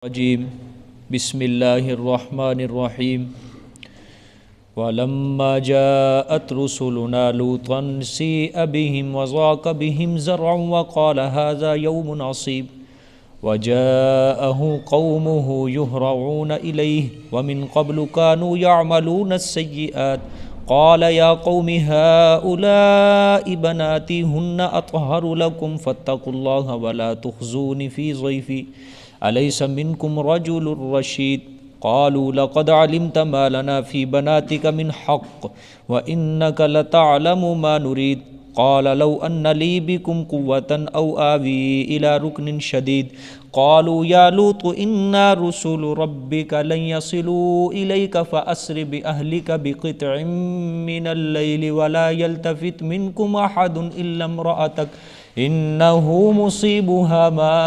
الرجیم بسم اللہ الرحمن الرحیم وَلَمَّا جَاءَتْ رُسُلُنَا لُوطًا سِيءَ بِهِمْ وَضَاقَ بِهِمْ ذَرْعًا وَقَالَ هَذَا يَوْمٌ عَصِيبٌ وَجَاءَهُ قَوْمُهُ يُهْرَعُونَ إِلَيْهِ وَمِنْ قَبْلُ كَانُوا يَعْمَلُونَ السَّيِّئَاتِ قَالَ يَا قَوْمِ هَؤُلَاءِ بَنَاتِي هُنَّ أَطْهَرُ لَكُمْ فَاتَّقُوا اللَّهَ وَلَا تُخْزُونِ فِي ضَيْفِي أَلَيْسَ مِنْكُمْ رَجُلٌ رَشِيدٌ قالوا لقد علمت ما لنا في بناتك من حق وإنك لتعلم ما نريد قال لو أن لي بكم قوة أو آوي إلى ركن شديد قالوا يا لوط إنا رسل ربك لن يصلوا إليك فأسر بأهلك بقطع من الليل ولا يلتفت منكم أحد إلا امرأتك إنه مصيبها ما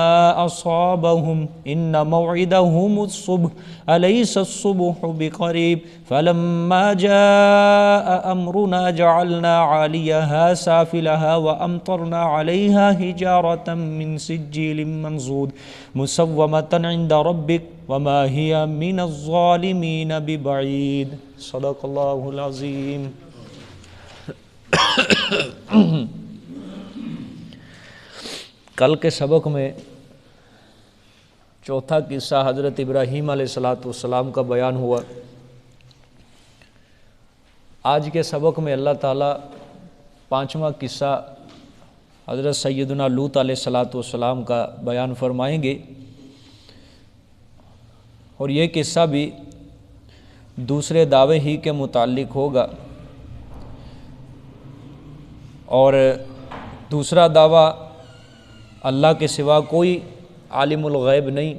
أصابهم إن موعدهم الصبح أليس الصبح بقريب فلما جاء أمرنا جعلنا عاليها سافلها وأمطرنا عليها حجارة من سجيل منضود مسومة عند ربك وما هي من الظالمين ببعيد صدق الله العظيم. کل کے سبق میں چوتھا قصہ حضرت ابراہیم علیہ السلام کا بیان ہوا. آج کے سبق میں اللہ تعالیٰ پانچواں قصہ حضرت سیدنا لوط علیہ السلام کا بیان فرمائیں گے، اور یہ قصہ بھی دوسرے دعوے ہی کے متعلق ہوگا. اور دوسرا دعویٰ اللہ کے سوا کوئی عالم الغیب نہیں.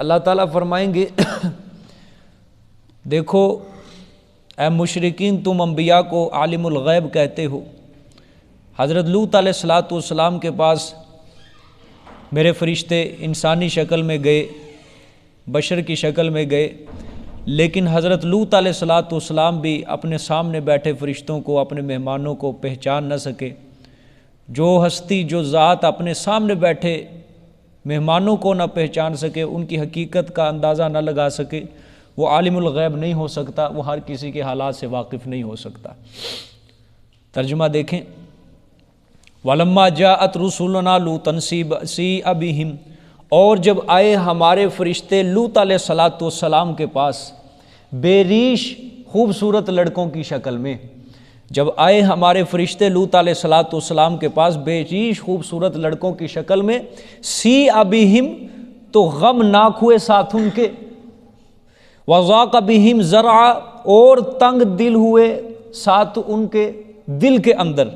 اللہ تعالیٰ فرمائیں گے دیکھو اے مشرکین، تم انبیاء کو عالم الغیب کہتے ہو. حضرت لوط علیہ السلام کے پاس میرے فرشتے انسانی شکل میں گئے، بشر کی شکل میں گئے، لیکن حضرت لوط علیہ السلام بھی اپنے سامنے بیٹھے فرشتوں کو، اپنے مہمانوں کو پہچان نہ سکے. جو ہستی، جو ذات اپنے سامنے بیٹھے مہمانوں کو نہ پہچان سکے، ان کی حقیقت کا اندازہ نہ لگا سکے، وہ عالم الغیب نہیں ہو سکتا، وہ ہر کسی کے حالات سے واقف نہیں ہو سکتا. ترجمہ دیکھیں، وَلَمَّا جَاءَتْ رُسُلُنَا لُوطًا سِيءَ بِهِمْ، اور جب آئے ہمارے فرشتے لوط علیہ السلام کے پاس بے ریش خوبصورت لڑکوں کی شکل میں. جب آئے ہمارے فرشتے لوط علیہ السلام کے پاس بے ریش خوبصورت لڑکوں کی شکل میں، سِيءَ بِهِمْ، تو غمناک ہوئے ساتھ ان کے، وَضَاقَ بِهِمْ ذَرْعًا، اور تنگ دل ہوئے ساتھ ان کے دل کے اندر،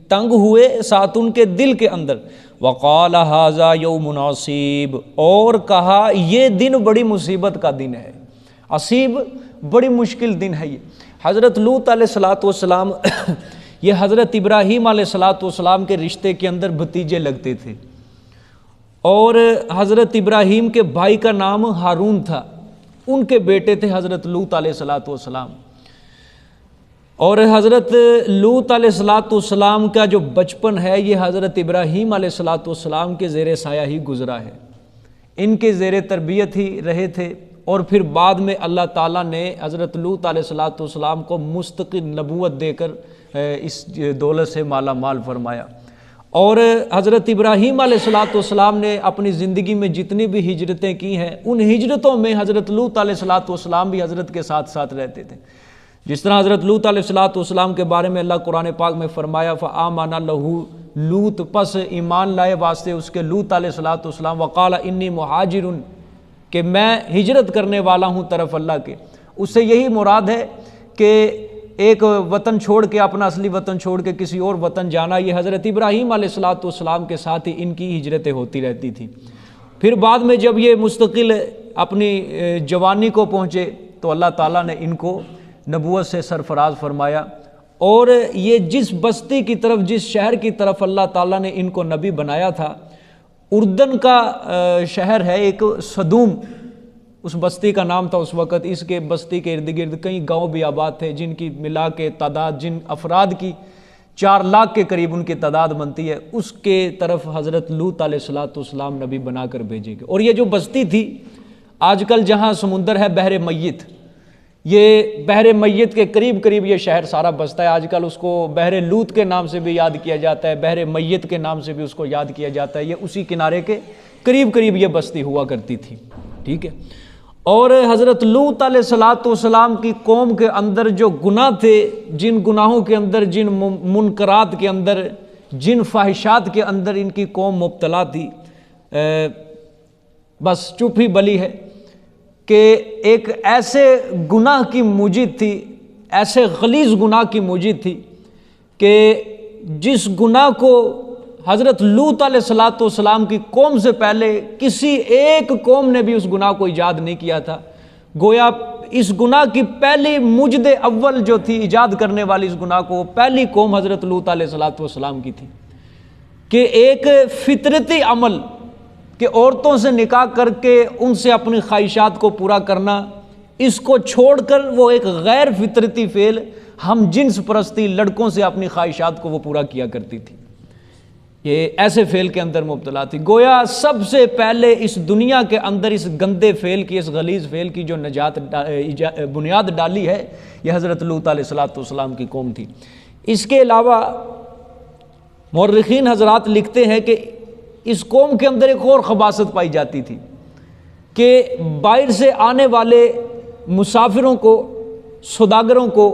تنگ ہوئے ساتھ ان کے دل کے اندر. وَقَالَ هَذَا يَوْمٌ عَصِيبٌ، اور کہا یہ دن بڑی مصیبت کا دن ہے. عصیب، بڑی مشکل دن ہے یہ. حضرت لوط علیہ السلام یہ حضرت ابراہیم علیہ السلام کے رشتے کے اندر بھتیجے لگتے تھے، اور حضرت ابراہیم کے بھائی کا نام ہارون تھا، ان کے بیٹے تھے حضرت لوط علیہ السلام. اور حضرت لوط علیہ السلام کا جو بچپن ہے یہ حضرت ابراہیم علیہ السلام کے زیر سایہ ہی گزرا ہے، ان کے زیر تربیت ہی رہے تھے. اور پھر بعد میں اللہ تعالیٰ نے حضرت لوط علیہ السلام کو مستقل نبوت دے کر اس دولت سے مالا مال فرمایا. اور حضرت ابراہیم علیہ السلام نے اپنی زندگی میں جتنی بھی ہجرتیں کی ہیں، ان ہجرتوں میں حضرت لوط علیہ السلام بھی حضرت کے ساتھ ساتھ رہتے تھے. جس طرح حضرت لوط علیہ السلام کے بارے میں اللہ قرآن پاک میں فرمایا فآمن لہ لوط، پس ایمان لائے واسطے اس کے لوط علیہ السلام، وقال انی مہاجر، کہ میں ہجرت کرنے والا ہوں طرف اللہ کے. اس سے یہی مراد ہے کہ ایک وطن چھوڑ کے، اپنا اصلی وطن چھوڑ کے کسی اور وطن جانا، یہ حضرت ابراہیم علیہ السلام کے ساتھ ہی ان کی ہجرتیں ہوتی رہتی تھیں. پھر بعد میں جب یہ مستقل اپنی جوانی کو پہنچے تو اللہ تعالیٰ نے ان کو نبوت سے سرفراز فرمایا. اور یہ جس بستی کی طرف، جس شہر کی طرف اللہ تعالیٰ نے ان کو نبی بنایا تھا، اردن کا شہر ہے ایک صدوم، اس بستی کا نام تھا اس وقت. اس کے بستی کے ارد گرد کئی گاؤں بھی آباد تھے، جن کی ملا کے تعداد، جن افراد کی 4 لاکھ کے قریب ان کی تعداد بنتی ہے، اس کے طرف حضرت لوط علیہ السلام نبی بنا کر بھیجے گئے۔ اور یہ جو بستی تھی، آج کل جہاں سمندر ہے بحر میت، یہ بحر میت کے قریب قریب یہ شہر سارا بستا ہے۔ آج کل اس کو بحر لوط کے نام سے بھی یاد کیا جاتا ہے، بحر میت کے نام سے بھی اس کو یاد کیا جاتا ہے۔ یہ اسی کنارے کے قریب قریب یہ بستی ہوا کرتی تھی، ٹھیک ہے۔ اور حضرت لوط علیہ السلام کی قوم کے اندر جو گناہ تھے، جن گناہوں کے اندر، جن منکرات کے اندر، جن فاحشات کے اندر ان کی قوم مبتلا تھی، بس چپ ہی بلی ہے کہ ایک ایسے گناہ کی موجد تھی، ایسے غلیظ گناہ کی موجد تھی کہ جس گناہ کو حضرت لوط علیہ السلام کی قوم سے پہلے کسی ایک قوم نے بھی اس گناہ کو ایجاد نہیں کیا تھا۔ گویا اس گناہ کی پہلی مجد اول جو تھی ایجاد کرنے والی اس گناہ کو، پہلی قوم حضرت لوط علیہ السلام کی تھی کہ ایک فطرتی عمل کہ عورتوں سے نکاح کر کے ان سے اپنی خواہشات کو پورا کرنا، اس کو چھوڑ کر وہ ایک غیر فطرتی فعل ہم جنس پرستی، لڑکوں سے اپنی خواہشات کو وہ پورا کیا کرتی تھی، یہ ایسے فعل کے اندر مبتلا تھی۔ گویا سب سے پہلے اس دنیا کے اندر اس گندے فعل کی، اس غلیظ فعل کی جو نجات بنیاد ڈالی ہے، یہ حضرت لوط علیہ السلام کی قوم تھی۔ اس کے علاوہ مورخین حضرات لکھتے ہیں کہ اس قوم کے اندر ایک اور خباثت پائی جاتی تھی کہ باہر سے آنے والے مسافروں کو، سوداگروں کو،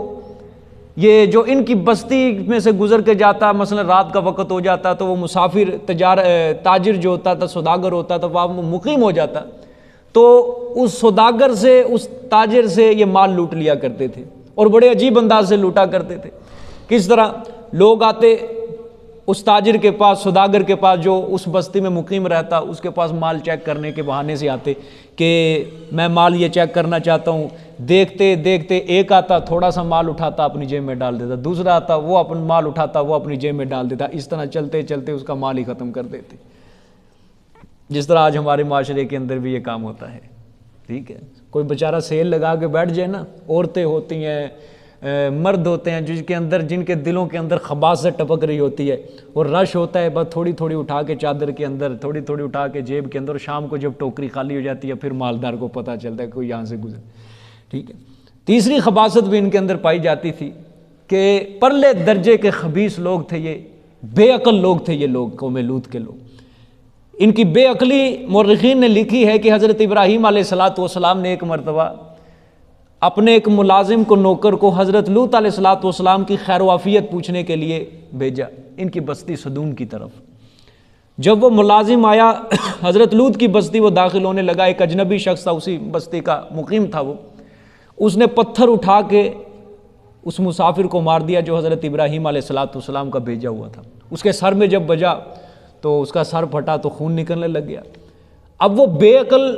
یہ جو ان کی بستی میں سے گزر کے جاتا، مثلا رات کا وقت ہو جاتا تو وہ مسافر تاجر جو ہوتا تھا، سوداگر ہوتا تھا، وہاں مقیم ہو جاتا تو اس سوداگر سے، اس تاجر سے یہ مال لوٹ لیا کرتے تھے، اور بڑے عجیب انداز سے لوٹا کرتے تھے۔ کس طرح لوگ آتے اس تاجر کے پاس، سوداگر کے پاس جو اس بستی میں مقیم رہتا، اس کے پاس مال چیک کرنے کے بہانے سے آتے کہ میں مال یہ چیک کرنا چاہتا ہوں۔ دیکھتے دیکھتے ایک آتا، تھوڑا سا مال اٹھاتا، اپنی جیب میں ڈال دیتا، دوسرا آتا، وہ اپنا مال اٹھاتا، وہ اپنی جیب میں ڈال دیتا، اس طرح چلتے چلتے اس کا مال ہی ختم کر دیتے، جس طرح آج ہمارے معاشرے کے اندر بھی یہ کام ہوتا ہے، ٹھیک ہے۔ کوئی بیچارہ سیل لگا کے بیٹھ جائے نا، عورتیں ہوتی ہیں، مرد ہوتے ہیں جن کے دلوں کے اندر خباثت ٹپک رہی ہوتی ہے، اور رش ہوتا ہے، بس تھوڑی تھوڑی اٹھا کے چادر کے اندر، تھوڑی تھوڑی اٹھا کے جیب کے اندر، اور شام کو جب ٹوکری خالی ہو جاتی ہے پھر مالدار کو پتہ چلتا ہے کوئی یہاں سے گزر، ٹھیک ہے۔ تیسری خباثت بھی ان کے اندر پائی جاتی تھی کہ پرلے درجے کے خبیث لوگ تھے، یہ بے عقل لوگ تھے، یہ لوگ قوم لوط کے لوگ۔ ان کی بے عقلی مورخین نے لکھی ہے کہ حضرت ابراہیم علیہ السلام نے ایک مرتبہ اپنے ایک ملازم کو، نوکر کو، حضرت لوط علیہ السلام کی خیر و عافیت پوچھنے کے لیے بھیجا ان کی بستی صدوم کی طرف۔ جب وہ ملازم آیا حضرت لوط کی بستی، وہ داخل ہونے لگا، ایک اجنبی شخص تھا، اسی بستی کا مقیم تھا وہ، اس نے پتھر اٹھا کے اس مسافر کو مار دیا جو حضرت ابراہیم علیہ السلام کا بھیجا ہوا تھا۔ اس کے سر میں جب بجا تو اس کا سر پھٹا تو خون نکلنے لگ گیا۔ اب وہ بے عقل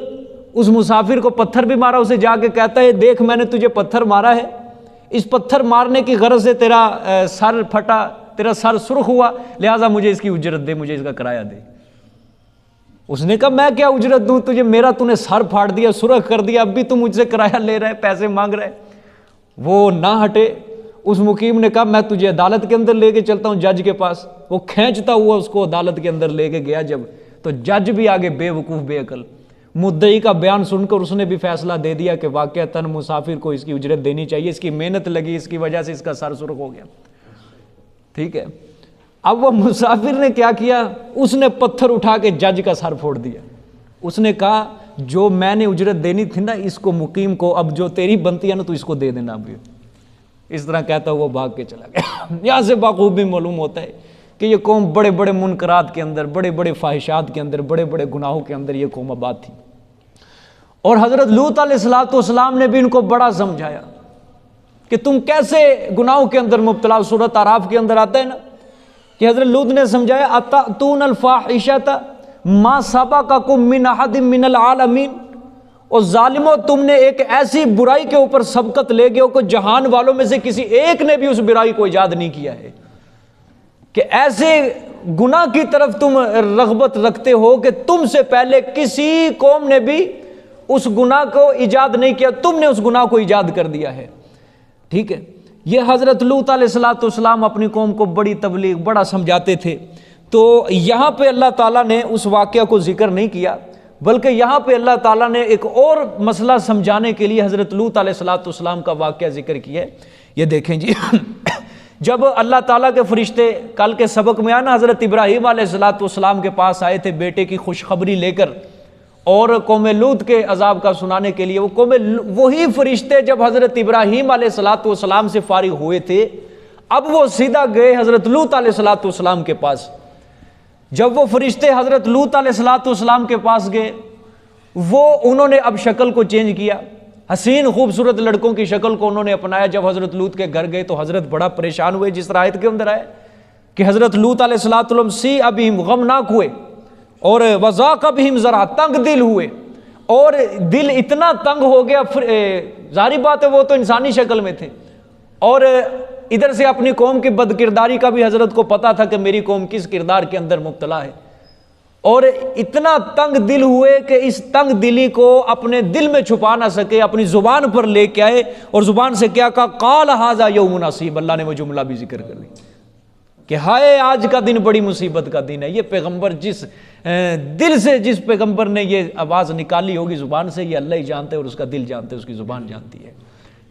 اس مسافر کو پتھر بھی مارا، اسے جا کے کہتا ہے دیکھ میں نے تجھے پتھر مارا ہے، اس پتھر مارنے کی غرض سے تیرا سر پھٹا، تیرا سر سرخ ہوا، لہٰذا مجھے اس کی اجرت دے، مجھے اس کا کرایہ دے۔ اس نے کہا میں کیا اجرت دوں تجھے، میرا تو نے سر پھاڑ دیا، سرخ کر دیا، اب بھی تم مجھ سے کرایہ لے رہے، پیسے مانگ رہے۔ وہ نہ ہٹے، اس مقیم نے کہا میں تجھے عدالت کے اندر لے کے چلتا ہوں، جج کے پاس۔ وہ کھینچتا ہوا اس کو عدالت کے اندر لے کے گیا جب، تو جج بھی آگے بے وقوف بے عقل، مدعی کا بیان سن کر اس نے بھی فیصلہ دے دیا کہ واقعتاً مسافر کو اس کی اجرت دینی چاہیے، اس کی محنت لگی، اس کی وجہ سے اس کا سر سرخ ہو گیا، ٹھیک ہے۔ اب وہ مسافر نے کیا کیا، اس نے پتھر اٹھا کے جج کا سر پھوڑ دیا۔ اس نے کہا جو میں نے اجرت دینی تھی نا اس کو، مقیم کو، اب جو تیری بنتی ہے نا تو اس کو دے دینا ابھی۔ اس طرح کہتا وہ بھاگ کے چلا گیا۔ یہاں سے بخوبی معلوم ہوتا ہے کہ یہ قوم بڑے بڑے منکرات کے اندر، بڑے بڑے فاحشات کے اندر، بڑے بڑے گناہوں کے اندر یہ قوم آباد تھی۔ اور حضرت لوط علیہ السلام نے بھی ان کو بڑا سمجھایا کہ تم کیسے گناہوں کے اندر مبتلا۔ سورۃ اعراف کے اندر آتا ہے نا کہ حضرت لوط نے سمجھایا اتأتون الفاحشۃ ما سبقکم من احد من العالمین، اور ظالموں تم نے ایک ایسی برائی کے اوپر سبقت لے گئے ہو کہ جہان والوں میں سے کسی ایک نے بھی اس برائی کو ایجاد نہیں کیا ہے، کہ ایسے گناہ کی طرف تم رغبت رکھتے ہو کہ تم سے پہلے کسی قوم نے بھی اس گناہ کو ایجاد نہیں کیا، تم نے اس گناہ کو ایجاد کر دیا ہے، ٹھیک ہے۔ یہ حضرت لوط علیہ السلام اپنی قوم کو بڑی تبلیغ بڑا سمجھاتے تھے. تو یہاں پہ اللہ تعالیٰ نے اس واقعہ کو ذکر نہیں کیا، بلکہ یہاں پہ اللہ تعالیٰ نے ایک اور مسئلہ سمجھانے کے لیے حضرت لوط علیہ السلام کا واقعہ ذکر کیا ہے. یہ دیکھیں جی جب اللہ تعالیٰ کے فرشتے کل کے سبق میں آنا حضرت ابراہیم علیہ السلام کے پاس آئے تھے بیٹے کی خوشخبری لے کر اور قوم لوط کے عذاب کا سنانے کے لیے، وہی فرشتے جب حضرت ابراہیم علیہ السلام سے فارغ ہوئے تھے اب وہ سیدھا گئے حضرت لوط علیہ السلام کے پاس. جب وہ فرشتے حضرت لوط علیہ السلام کے پاس گئے انہوں نے اب شکل کو چینج کیا، حسین خوبصورت لڑکوں کی شکل کو انہوں نے اپنایا. جب حضرت لوط کے گھر گئے تو حضرت بڑا پریشان ہوئے، جس طرح آیت کے اندر آئے کہ حضرت لوط علیہ السلام سی ابہم غمناک ہوئے اور وذاق بہم ذرا تنگ دل ہوئے، اور دل اتنا تنگ ہو گیا، ظاہری بات ہے وہ تو انسانی شکل میں تھے، اور ادھر سے اپنی قوم کی بد کرداری کا بھی حضرت کو پتا تھا کہ میری قوم کس کردار کے اندر مبتلا ہے، اور اتنا تنگ دل ہوئے کہ اس تنگ دلی کو اپنے دل میں چھپا نہ سکے، اپنی زبان پر لے کے آئے اور زبان سے کیا کہا، قال ھذا یوم عصیب. اللہ نے وہ جملہ بھی ذکر کر دی کہ ہائے آج کا دن بڑی مصیبت کا دن ہے. یہ پیغمبر جس دل سے جس پیغمبر نے یہ آواز نکالی ہوگی زبان سے، یہ اللہ ہی جانتے اور اس کا دل جانتے، اس کی زبان جانتی ہے.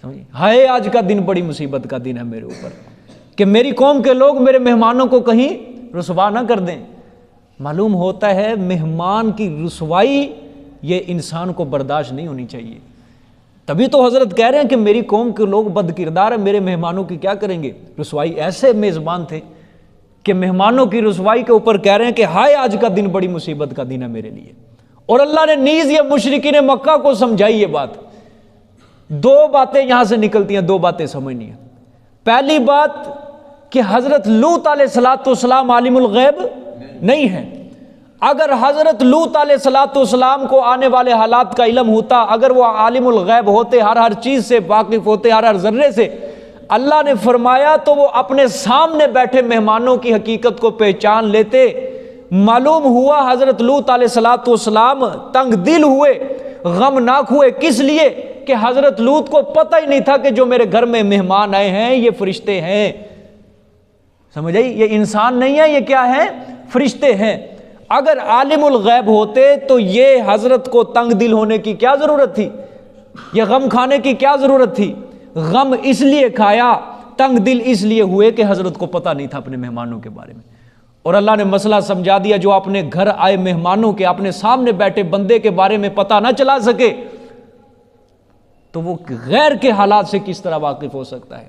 سمجھے، ہائے آج کا دن بڑی مصیبت کا دن ہے میرے اوپر کہ میری قوم کے لوگ میرے مہمانوں کو کہیں رسوا نہ کر دیں. معلوم ہوتا ہے مہمان کی رسوائی یہ انسان کو برداشت نہیں ہونی چاہیے. تبھی تو حضرت کہہ رہے ہیں کہ میری قوم کے لوگ بد کردار ہیں، میرے مہمانوں کی کیا کریں گے رسوائی. ایسے میزبان تھے کہ مہمانوں کی رسوائی کے اوپر کہہ رہے ہیں کہ ہائے آج کا دن بڑی مصیبت کا دن ہے میرے لیے. اور اللہ نے نیز یہ مشرکین مکہ کو سمجھائی. یہ بات دو باتیں یہاں سے نکلتی ہیں، دو باتیں سمجھنی ہیں. پہلی بات کہ حضرت لوط علیہ السلام عالم الغیب نہیں ہے. اگر حضرت لوط علیہ السلام کو آنے والے حالات کا علم ہوتا، اگر وہ عالم الغیب ہوتے، ہر چیز سے واقف ہوتے، ہر ذرے سے، اللہ نے فرمایا تو وہ اپنے سامنے بیٹھے مہمانوں کی حقیقت کو پہچان لیتے. معلوم ہوا حضرت لوط علیہ السلام تنگ دل ہوئے، غمناک ہوئے. کس لیے؟ کہ حضرت لوط کو پتہ ہی نہیں تھا کہ جو میرے گھر میں مہمان آئے ہیں یہ فرشتے ہیں. سمجھ آئی؟ یہ انسان نہیں ہے، یہ کیا ہے؟ فرشتے ہیں. اگر عالم الغیب ہوتے تو یہ حضرت کو تنگ دل ہونے کی کیا ضرورت تھی؟ یہ غم کھانے کی کیا ضرورت تھی؟ غم اس لیے کھایا، تنگ دل اس لیے ہوئے کہ حضرت کو پتہ نہیں تھا اپنے مہمانوں کے بارے میں. اور اللہ نے مسئلہ سمجھا دیا، جو اپنے گھر آئے مہمانوں کے، اپنے سامنے بیٹھے بندے کے بارے میں پتہ نہ چلا سکے تو وہ غیر کے حالات سے کس طرح واقف ہو سکتا ہے.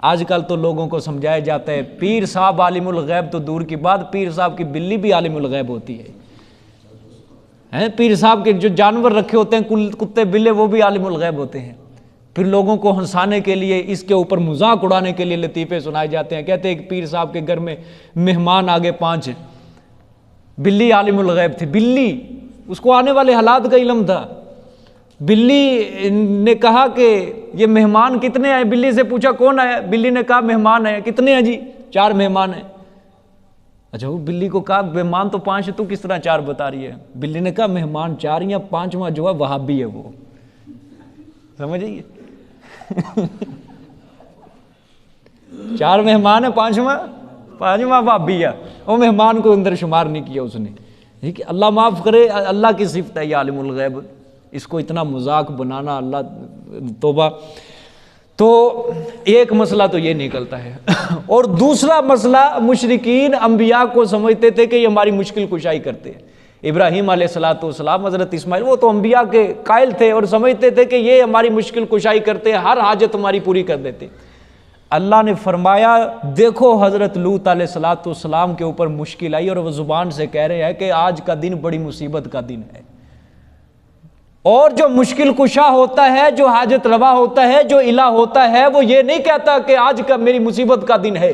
آج کل تو لوگوں کو سمجھایا جاتا ہے پیر صاحب عالم الغیب، تو دور کی بات پیر صاحب کی بلی بھی عالم الغیب ہوتی ہے. پیر صاحب کے جو جانور رکھے ہوتے ہیں کتے بلے، وہ بھی عالم الغیب ہوتے ہیں. پھر لوگوں کو ہنسانے کے لیے، اس کے اوپر مذاق اڑانے کے لیے لطیفے سنائے جاتے ہیں. کہتے ہیں ایک پیر صاحب کے گھر میں مہمان آگے 5، بلی عالم الغیب تھی. بلی، اس کو آنے والے حالات کا علم تھا. بلی نے کہا کہ یہ مہمان کتنے آئے؟ بلی سے پوچھا کون آیا؟ بلی نے کہا مہمان آئے. کتنے ہیں جی؟ 4 مہمان ہیں. اچھا، وہ بلی کو کہا مہمان تو 5 ہے، تو کس طرح 4 بتا رہی ہے؟ بلی نے کہا مہمان 4 یا 5واں جو ہے وہابی ہے. وہ سمجھ آئیے 4 مہمان ہے، 5واں وہابی ہے. وہ مہمان کو اندر شمار نہیں کیا اس نے. اللہ معاف کرے، اللہ کی صفت ہے یہ عالم الغیب. اس کو اتنا مذاق بنانا، اللہ توبہ. تو ایک مسئلہ تو یہ نکلتا ہے. اور دوسرا مسئلہ، مشرکین انبیاء کو سمجھتے تھے کہ یہ ہماری مشکل کشائی کرتے ہیں. ابراہیم علیہ السلام، حضرت اسماعیل، وہ تو انبیاء کے قائل تھے اور سمجھتے تھے کہ یہ ہماری مشکل کشائی کرتے ہیں، ہر حاجت ہماری پوری کر دیتے. اللہ نے فرمایا دیکھو حضرت لوط علیہ السلام کے اوپر مشکل آئی اور وہ زبان سے کہہ رہے ہیں کہ آج کا دن بڑی مصیبت کا دن ہے. اور جو مشکل کشا ہوتا ہے، جو حاجت روا ہوتا ہے، جو الہ ہوتا ہے، وہ یہ نہیں کہتا کہ آج کا میری مصیبت کا دن ہے.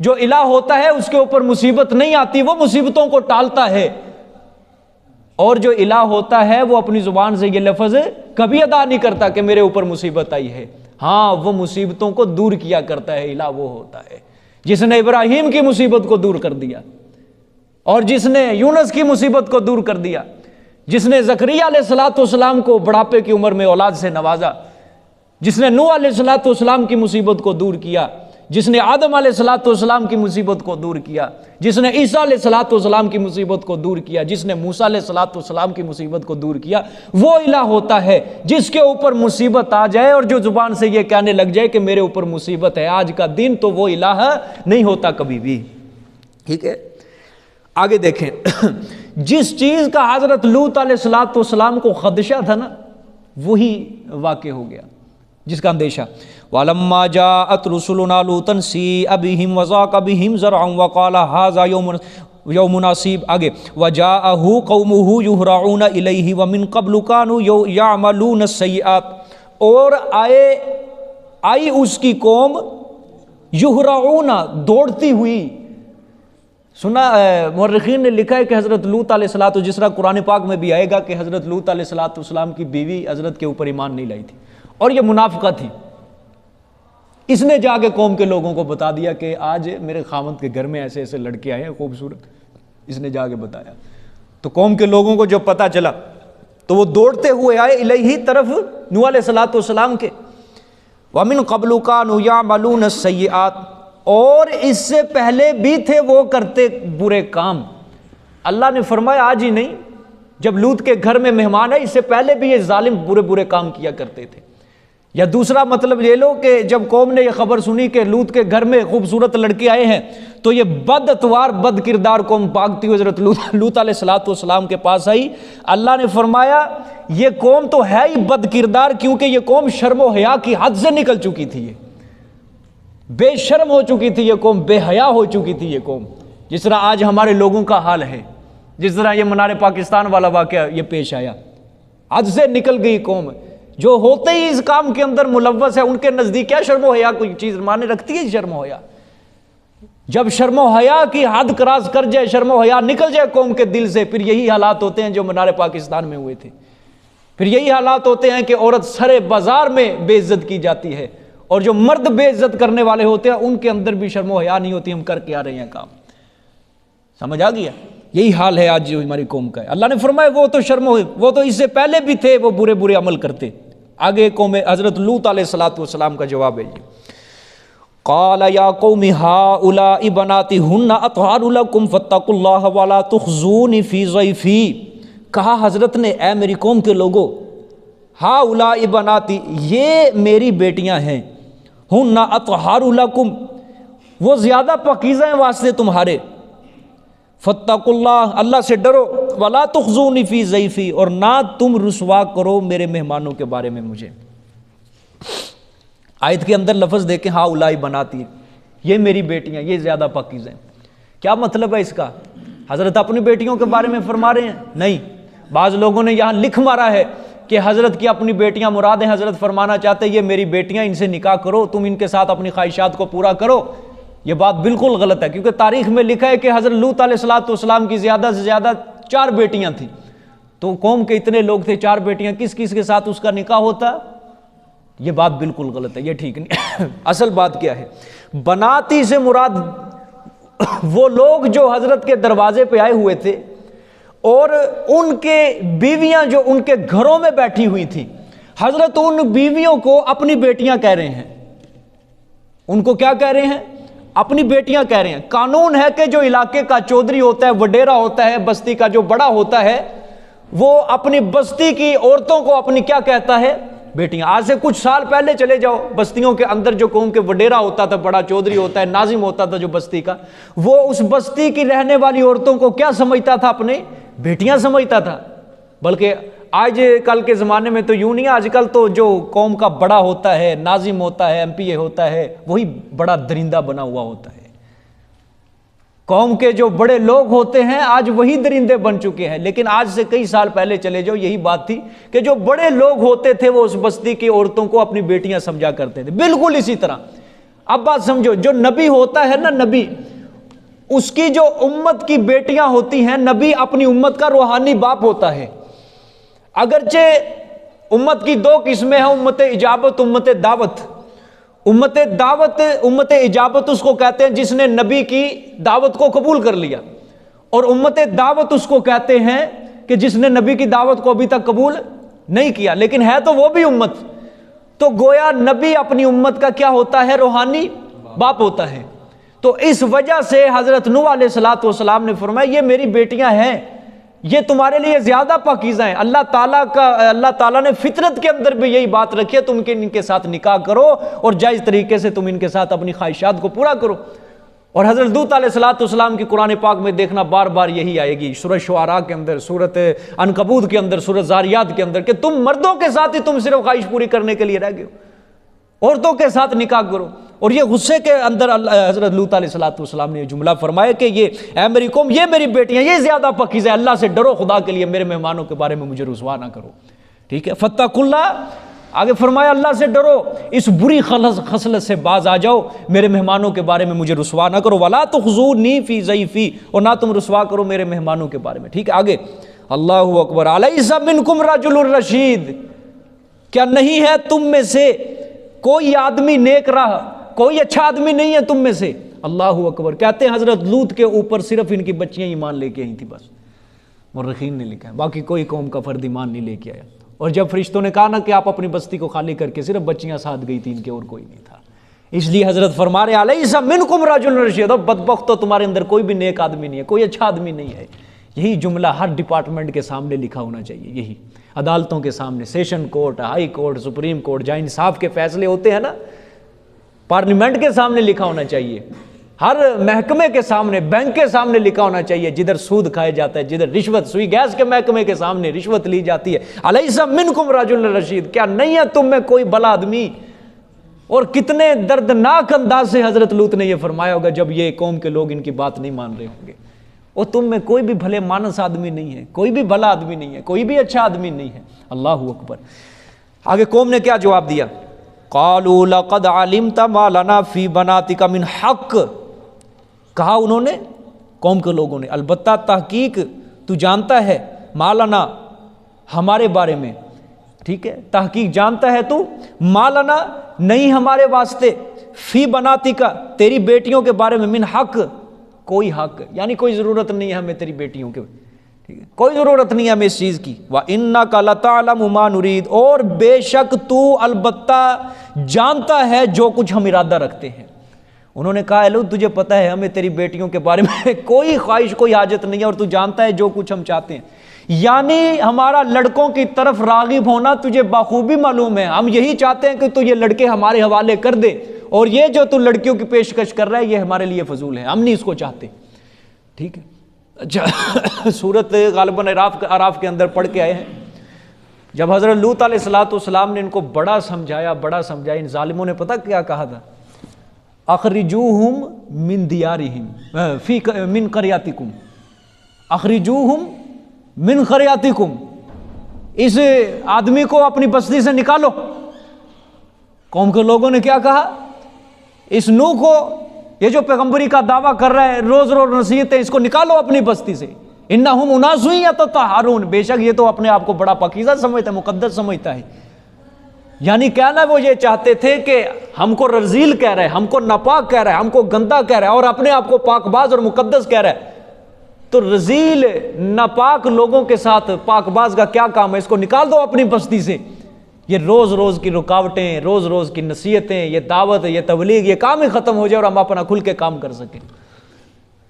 جو الہ ہوتا ہے اس کے اوپر مصیبت نہیں آتی، وہ مصیبتوں کو ٹالتا ہے. اور جو الہ ہوتا ہے وہ اپنی زبان سے یہ لفظ کبھی ادا نہیں کرتا کہ میرے اوپر مصیبت آئی ہے. ہاں، وہ مصیبتوں کو دور کیا کرتا ہے. الہ وہ ہوتا ہے جس نے ابراہیم کی مصیبت کو دور کر دیا، اور جس نے یونس کی مصیبت کو دور کر دیا، جس نے زکریا علیہ السلام کو بڑھاپے کی عمر میں اولاد سے نوازا. جس نے نوح علیہ الصلوۃ والسلام کی مصیبت کو دور کیا، جس نے آدم علیہ الصلوۃ والسلام کی مصیبت کو دور کیا، جس نے عیسیٰ علیہ الصلوۃ والسلام کی مصیبت کو دور کیا، جس نے موسیٰ علیہ الصلوۃ والسلام کی مصیبت کو دور کیا، وہ الہ ہوتا ہے جس کے اوپر مصیبت آ جائے اور جو زبان سے یہ کہنے لگ جائے کہ میرے اوپر مصیبت ہے آج کا دن، تو وہ الہ نہیں ہوتا کبھی بھی۔ ٹھیک ہے، آگے دیکھیں جس چیز کا حضرت لوط علیہ الصلوۃ والسلام کو خدشہ تھا نا، وہی واقع ہو گیا جس کا اندیشہ۔ وَلَمَّا جَاءَتْ رُسُلُنَا لُوطًا سِیءَ بِهِمْ وَضَاقَ بِهِمْ ذَرْعًا وَقَالَ هَٰذَا یوم عصیب۔ آگے وَجَاءَهُ قَوْمُهُ يُهْرَعُونَ إِلَيْهِ وَمِن قَبْلُ كَانُوا يَعْمَلُونَ السَّیِّئَاتِ، اور آئی اس کی قوم یہرعون دوڑتی ہوئی۔ سنا مورخین نے لکھا ہے کہ حضرت لوط علیہ الصلوۃ، جس طرح قرآن پاک میں بھی آئے گا کہ حضرت لوط علیہ الصلوۃ والسلام کی بیوی حضرت کے اوپر ایمان نہیں لائی تھی اور یہ منافقہ تھی۔ اس نے جا کے قوم کے لوگوں کو بتا دیا کہ آج میرے خاوند کے گھر میں ایسے ایسے لڑکے آئے ہیں خوبصورت، اس نے جا کے بتایا۔ تو قوم کے لوگوں کو جب پتہ چلا تو وہ دوڑتے ہوئے آئے الیہ طرف نوح علیہ الصلوۃ والسلام کے۔ وَمِن قَبْلُ كَانُوا يَعْمَلُونَ السَّیِّئَاتِ، اور اس سے پہلے بھی تھے وہ کرتے برے کام۔ اللہ نے فرمایا آج ہی نہیں، جب لوط کے گھر میں مہمان ہے، اس سے پہلے بھی یہ ظالم برے برے کام کیا کرتے تھے۔ یا دوسرا مطلب لے لو کہ جب قوم نے یہ خبر سنی کہ لوط کے گھر میں خوبصورت لڑکے آئے ہیں، تو یہ بد اتوار بد کردار قوم بھاگتی ہوئی حضرت لوط علیہ الصلوۃ والسلام کے پاس آئی۔ اللہ نے فرمایا یہ قوم تو ہے ہی بد کردار، کیونکہ یہ قوم شرم و حیا کی حد سے نکل چکی تھی، یہ بے شرم ہو چکی تھی، یہ قوم بے حیا ہو چکی تھی یہ قوم، جس طرح آج ہمارے لوگوں کا حال ہے، جس طرح یہ منار پاکستان والا واقعہ یہ پیش آیا۔ حد سے نکل گئی قوم، جو ہوتے ہی اس کام کے اندر ملوث ہے، ان کے نزدیک کیا شرم و حیا کوئی چیز مانے رکھتی ہے؟ شرم و حیا، جب شرم و حیا کی حد کراس کر جائے، شرم و حیا نکل جائے قوم کے دل سے، پھر یہی حالات ہوتے ہیں جو منار پاکستان میں ہوئے تھے۔ پھر یہی حالات ہوتے ہیں کہ عورت سرے بازار میں بے عزت کی جاتی ہے، اور جو مرد بے عزت کرنے والے ہوتے ہیں ان کے اندر بھی شرم و حیا نہیں ہوتی، ہم کر کے آ رہے ہیں کام۔ سمجھ آ گیا؟ یہی حال ہے آج جو ہماری قوم کا ہے۔ اللہ نے فرمایا وہ تو وہ تو اس سے پہلے بھی تھے، وہ برے برے عمل کرتے۔ آگے قوم حضرت لوط علیہ الصلوۃ والسلام کا جواب ہے یہ، قال یا قوم ہؤلاء بناتی ہن اطہر لکم فاتقوا اللہ ولا تخزونی فی ضیفی۔ کہا حضرت نے اے میری قوم کے لوگو، ہؤلاء بناتی، یہ میری بیٹیاں ہیں، ہن اطہر لکم، وہ زیادہ پاکیزہ ہیں واسطے تمہارے، فاتقوا اللہ، اللہ سے ڈرو، ولا تخزونی فی ضیفی، اور نہ تم رسوا کرو میرے مہمانوں کے بارے میں مجھے۔ آیت کے اندر لفظ دیکھیں ہؤلاء بناتی، یہ میری بیٹیاں، یہ زیادہ پاکیزہ ہیں۔ کیا مطلب ہے اس کا؟ حضرت اپنی بیٹیوں کے بارے میں فرما رہے ہیں؟ نہیں، بعض لوگوں نے یہاں لکھ مارا ہے کہ حضرت کی اپنی بیٹیاں مراد ہیں، حضرت فرمانا چاہتے ہیں یہ میری بیٹیاں، ان سے نکاح کرو، تم ان کے ساتھ اپنی خواہشات کو پورا کرو۔ یہ بات بالکل غلط ہے، کیونکہ تاریخ میں لکھا ہے کہ حضرت لوط علیہ الصلوۃ والسلام کی زیادہ سے زیادہ 4 بیٹیاں تھیں، تو قوم کے اتنے لوگ تھے، 4 بیٹیاں، کس کس کے ساتھ اس کا نکاح ہوتا؟ یہ بات بالکل غلط ہے، یہ ٹھیک نہیں۔ اصل بات کیا ہے؟ بناتی سے مراد وہ لوگ جو حضرت کے دروازے پہ آئے ہوئے تھے اور ان کے بیویاں جو ان کے گھروں میں بیٹھی ہوئی تھیں، حضرت ان بیویوں کو اپنی بیٹیاں کہہ رہے ہیں۔ ان کو کیا کہہ رہے ہیں؟ اپنی بیٹیاں کہہ رہے ہیں۔ قانون ہے کہ جو علاقے کا چودھری ہوتا ہے، وڈیرا ہوتا ہے، بستی کا جو بڑا ہوتا ہے، وہ اپنی بستی کی عورتوں کو اپنی کیا کہتا ہے؟ بیٹیاں۔ آج سے کچھ سال پہلے چلے جاؤ، بستیوں کے اندر جو قوم کے وڈیرا ہوتا تھا، بڑا چودھری ہوتا ہے، ناظم ہوتا تھا جو بستی کا، وہ اس بستی کی رہنے والی عورتوں کو کیا سمجھتا تھا؟ اپنے بیٹیاں سمجھتا تھا۔ بلکہ آج کل کے زمانے میں تو یوں نہیں، آج کل تو جو قوم کا بڑا ہوتا ہے، ناظم ہوتا ہے، MP ہوتا ہے، وہی بڑا درندہ بنا ہوا ہوتا ہے۔ قوم کے جو بڑے لوگ ہوتے ہیں آج وہی درندے بن چکے ہیں، لیکن آج سے کئی سال پہلے چلے جاؤ یہی بات تھی کہ جو بڑے لوگ ہوتے تھے وہ اس بستی کی عورتوں کو اپنی بیٹیاں سمجھا کرتے تھے۔ بالکل اسی طرح اب بات سمجھو، جو نبی ہوتا ہے نا، نبی، اس کی جو امت کی بیٹیاں ہوتی ہیں، نبی اپنی امت کا روحانی باپ ہوتا ہے۔ اگرچہ امت کی 2 قسمیں ہیں، امت اجابت، امت دعوت۔ امت دعوت، امت اجابت اس کو کہتے ہیں جس نے نبی کی دعوت کو قبول کر لیا، اور امت دعوت اس کو کہتے ہیں کہ جس نے نبی کی دعوت کو ابھی تک قبول نہیں کیا، لیکن ہے تو وہ بھی امت۔ تو گویا نبی اپنی امت کا کیا ہوتا ہے؟ روحانی باپ ہوتا ہے۔ تو اس وجہ سے حضرت نوح علیہ الصلوۃ والسلام نے فرمایا یہ میری بیٹیاں ہیں، یہ تمہارے لیے زیادہ پاکیزہ ہیں۔ اللہ تعالیٰ نے فطرت کے اندر بھی یہی بات رکھی ہے، تم ان کے ساتھ نکاح کرو اور جائز طریقے سے تم ان کے ساتھ اپنی خواہشات کو پورا کرو۔ اور حضرت لوط علیہ الصلوۃ والسلام کی قرآن پاک میں دیکھنا بار بار یہی آئے گی، سورہ شعراء کے اندر، سورۃ عنکبوت کے اندر، سورۃ ذاریات کے اندر، کہ تم مردوں کے ساتھ ہی تم صرف خواہش پوری کرنے کے لیے رہ گئے ہو، عورتوں کے ساتھ نکاح کرو۔ اور یہ غصے کے اندر حضرت لوط علیہ الصلوۃ والسلام نے یہ جملہ فرمایا کہ یہ اے میری قوم، یہ میری بیٹیاں، یہ زیادہ پاکیزہ ہے، اللہ سے ڈرو، خدا کے لیے میرے مہمانوں کے بارے میں مجھے رسوا نہ کرو۔ ٹھیک ہے، فاتقوا اللہ، آگے فرمایا اللہ سے ڈرو، اس بری خصلت سے باز آ جاؤ، میرے مہمانوں کے بارے میں مجھے رسوا نہ کرو، ولا تخزونی فی ضیفی، اور نہ تم رسوا کرو میرے مہمانوں کے بارے میں۔ ٹھیک ہے، آگے اللہ اکبر، الیس منکم رجل رشید، کیا نہیں ہے تم میں سے کوئی آدمی نیک راہ، کوئی اچھا آدمی نہیں ہے تم میں سے؟ اللہ اکبر، کہتے ہیں حضرت لوط کے اوپر صرف ان کی بچیاں ایمان لے کے آئی تھی، بس مورخین نے لکھا ہے، باقی کوئی قوم کا فرد ایمان نہیں لے کے آیا۔ اور جب فرشتوں نے کہا نا کہ آپ اپنی بستی کو خالی کر کے، صرف بچیاں ساتھ گئی تھی ان کے، اور کوئی نہیں تھا۔ اس لیے حضرت فرما رہے الیس منکم رجل رشید، بدبختو تمہارے اندر کوئی بھی نیک آدمی نہیں ہے، کوئی اچھا آدمی نہیں ہے۔ یہی جملہ ہر ڈپارٹمنٹ کے سامنے لکھا ہونا چاہیے، یہی عدالتوں کے سامنے، session court, high court, supreme court, جہاں انصاف کے فیصلے ہوتے ہیں نا، پارلیمنٹ کے سامنے لکھا ہونا چاہیے، ہر محکمے کے سامنے، بینک کے سامنے لکھا ہونا چاہیے، جدھر سود کھایا جاتا ہے، جدھر رشوت، سوئی گیس کے محکمے کے سامنے رشوت لی جاتی ہے، الیس منکم رجل رشید، کیا نہیں ہے تم میں کوئی بھلا آدمی؟ اور کتنے دردناک انداز سے حضرت لوط نے یہ فرمایا ہوگا جب یہ قوم کے لوگ ان کی بات نہیں مان رہے ہوں گے، اور تم میں کوئی بھی بھلے مانس آدمی نہیں ہے، کوئی بھی بھلا آدمی نہیں ہے، کوئی بھی اچھا آدمی نہیں ہے۔ اللہ اکبر۔ آگے قوم نے کیا جواب دیا؟ قالوا لقد علمت ما لنا فی بناتک من حق، کہا انہوں نے، قوم کے لوگوں نے، البتہ تحقیق تو جانتا ہے، ما لنا، ہمارے بارے میں، ٹھیک ہے، تحقیق جانتا ہے تو، ما لنا، نہیں ہمارے واسطے، فی بناتک، تیری بیٹیوں کے بارے میں، من حق، کوئی حق، یعنی کوئی ضرورت نہیں ہے ہمیں تیری بیٹیوں کے، ٹھیک ہے، کوئی ضرورت نہیں ہے ہمیں اس چیز کی۔ وَإِنَّكَ لَتَعْلَمُ مَا نُرِيدُ، اور بے شک تو البتہ جانتا ہے جو کچھ ہم ارادہ رکھتے ہیں۔ انہوں نے کہا اے لوط تجھے پتہ ہے ہمیں تیری بیٹیوں کے بارے میں کوئی خواہش، کوئی حاجت نہیں ہے، اور تو جانتا ہے جو کچھ ہم چاہتے ہیں، یعنی ہمارا لڑکوں کی طرف راغب ہونا تجھے بخوبی معلوم ہے، ہم یہی چاہتے ہیں کہ تو یہ لڑکے ہمارے حوالے کر دے، اور یہ جو تو لڑکیوں کی پیشکش کر رہا ہے یہ ہمارے لیے فضول ہے، ہم نہیں اس کو چاہتے۔ ٹھیک ہے، اچھا، سورت غالباً اعراف کے اندر پڑھ کے آئے ہیں، جب حضرت لوط علیہ الصلوۃ والسلام نے ان کو بڑا سمجھایا، ان ظالموں نے پتہ کیا کہا تھا؟ اخرجوہم من دیارہم فی من قریاتکم، اخرجوہم من قریاتکم، اس آدمی کو اپنی بستی سے نکالو۔ قوم کے لوگوں نے کیا کہا؟ اس نوح کو، یہ جو پیغمبری کا دعویٰ کر رہا ہے، روز روز نصیحتیں، اس کو نکالو اپنی بستی سے، انہم اناس یتطہرون، بے شک یہ تو اپنے آپ کو بڑا پاکیزہ سمجھتا ہے، مقدس سمجھتا ہے۔ یعنی کہنا وہ یہ چاہتے تھے کہ ہم کو رذیل کہہ رہا ہے، ہم کو ناپاک کہہ رہا ہے، ہم کو گندا کہہ رہا ہے، اور اپنے آپ کو پاک باز اور مقدس کہہ رہا ہے۔ تو رذیل ناپاک لوگوں کے ساتھ پاک باز کا کیا کام ہے؟ اس کو نکال دو اپنی بستی سے۔ یہ روز روز کی رکاوٹیں، روز روز کی نصیحتیں، یہ دعوت، یہ تبلیغ، یہ کام ہی ختم ہو جائے اور ہم اپنا کھل کے کام کر سکیں۔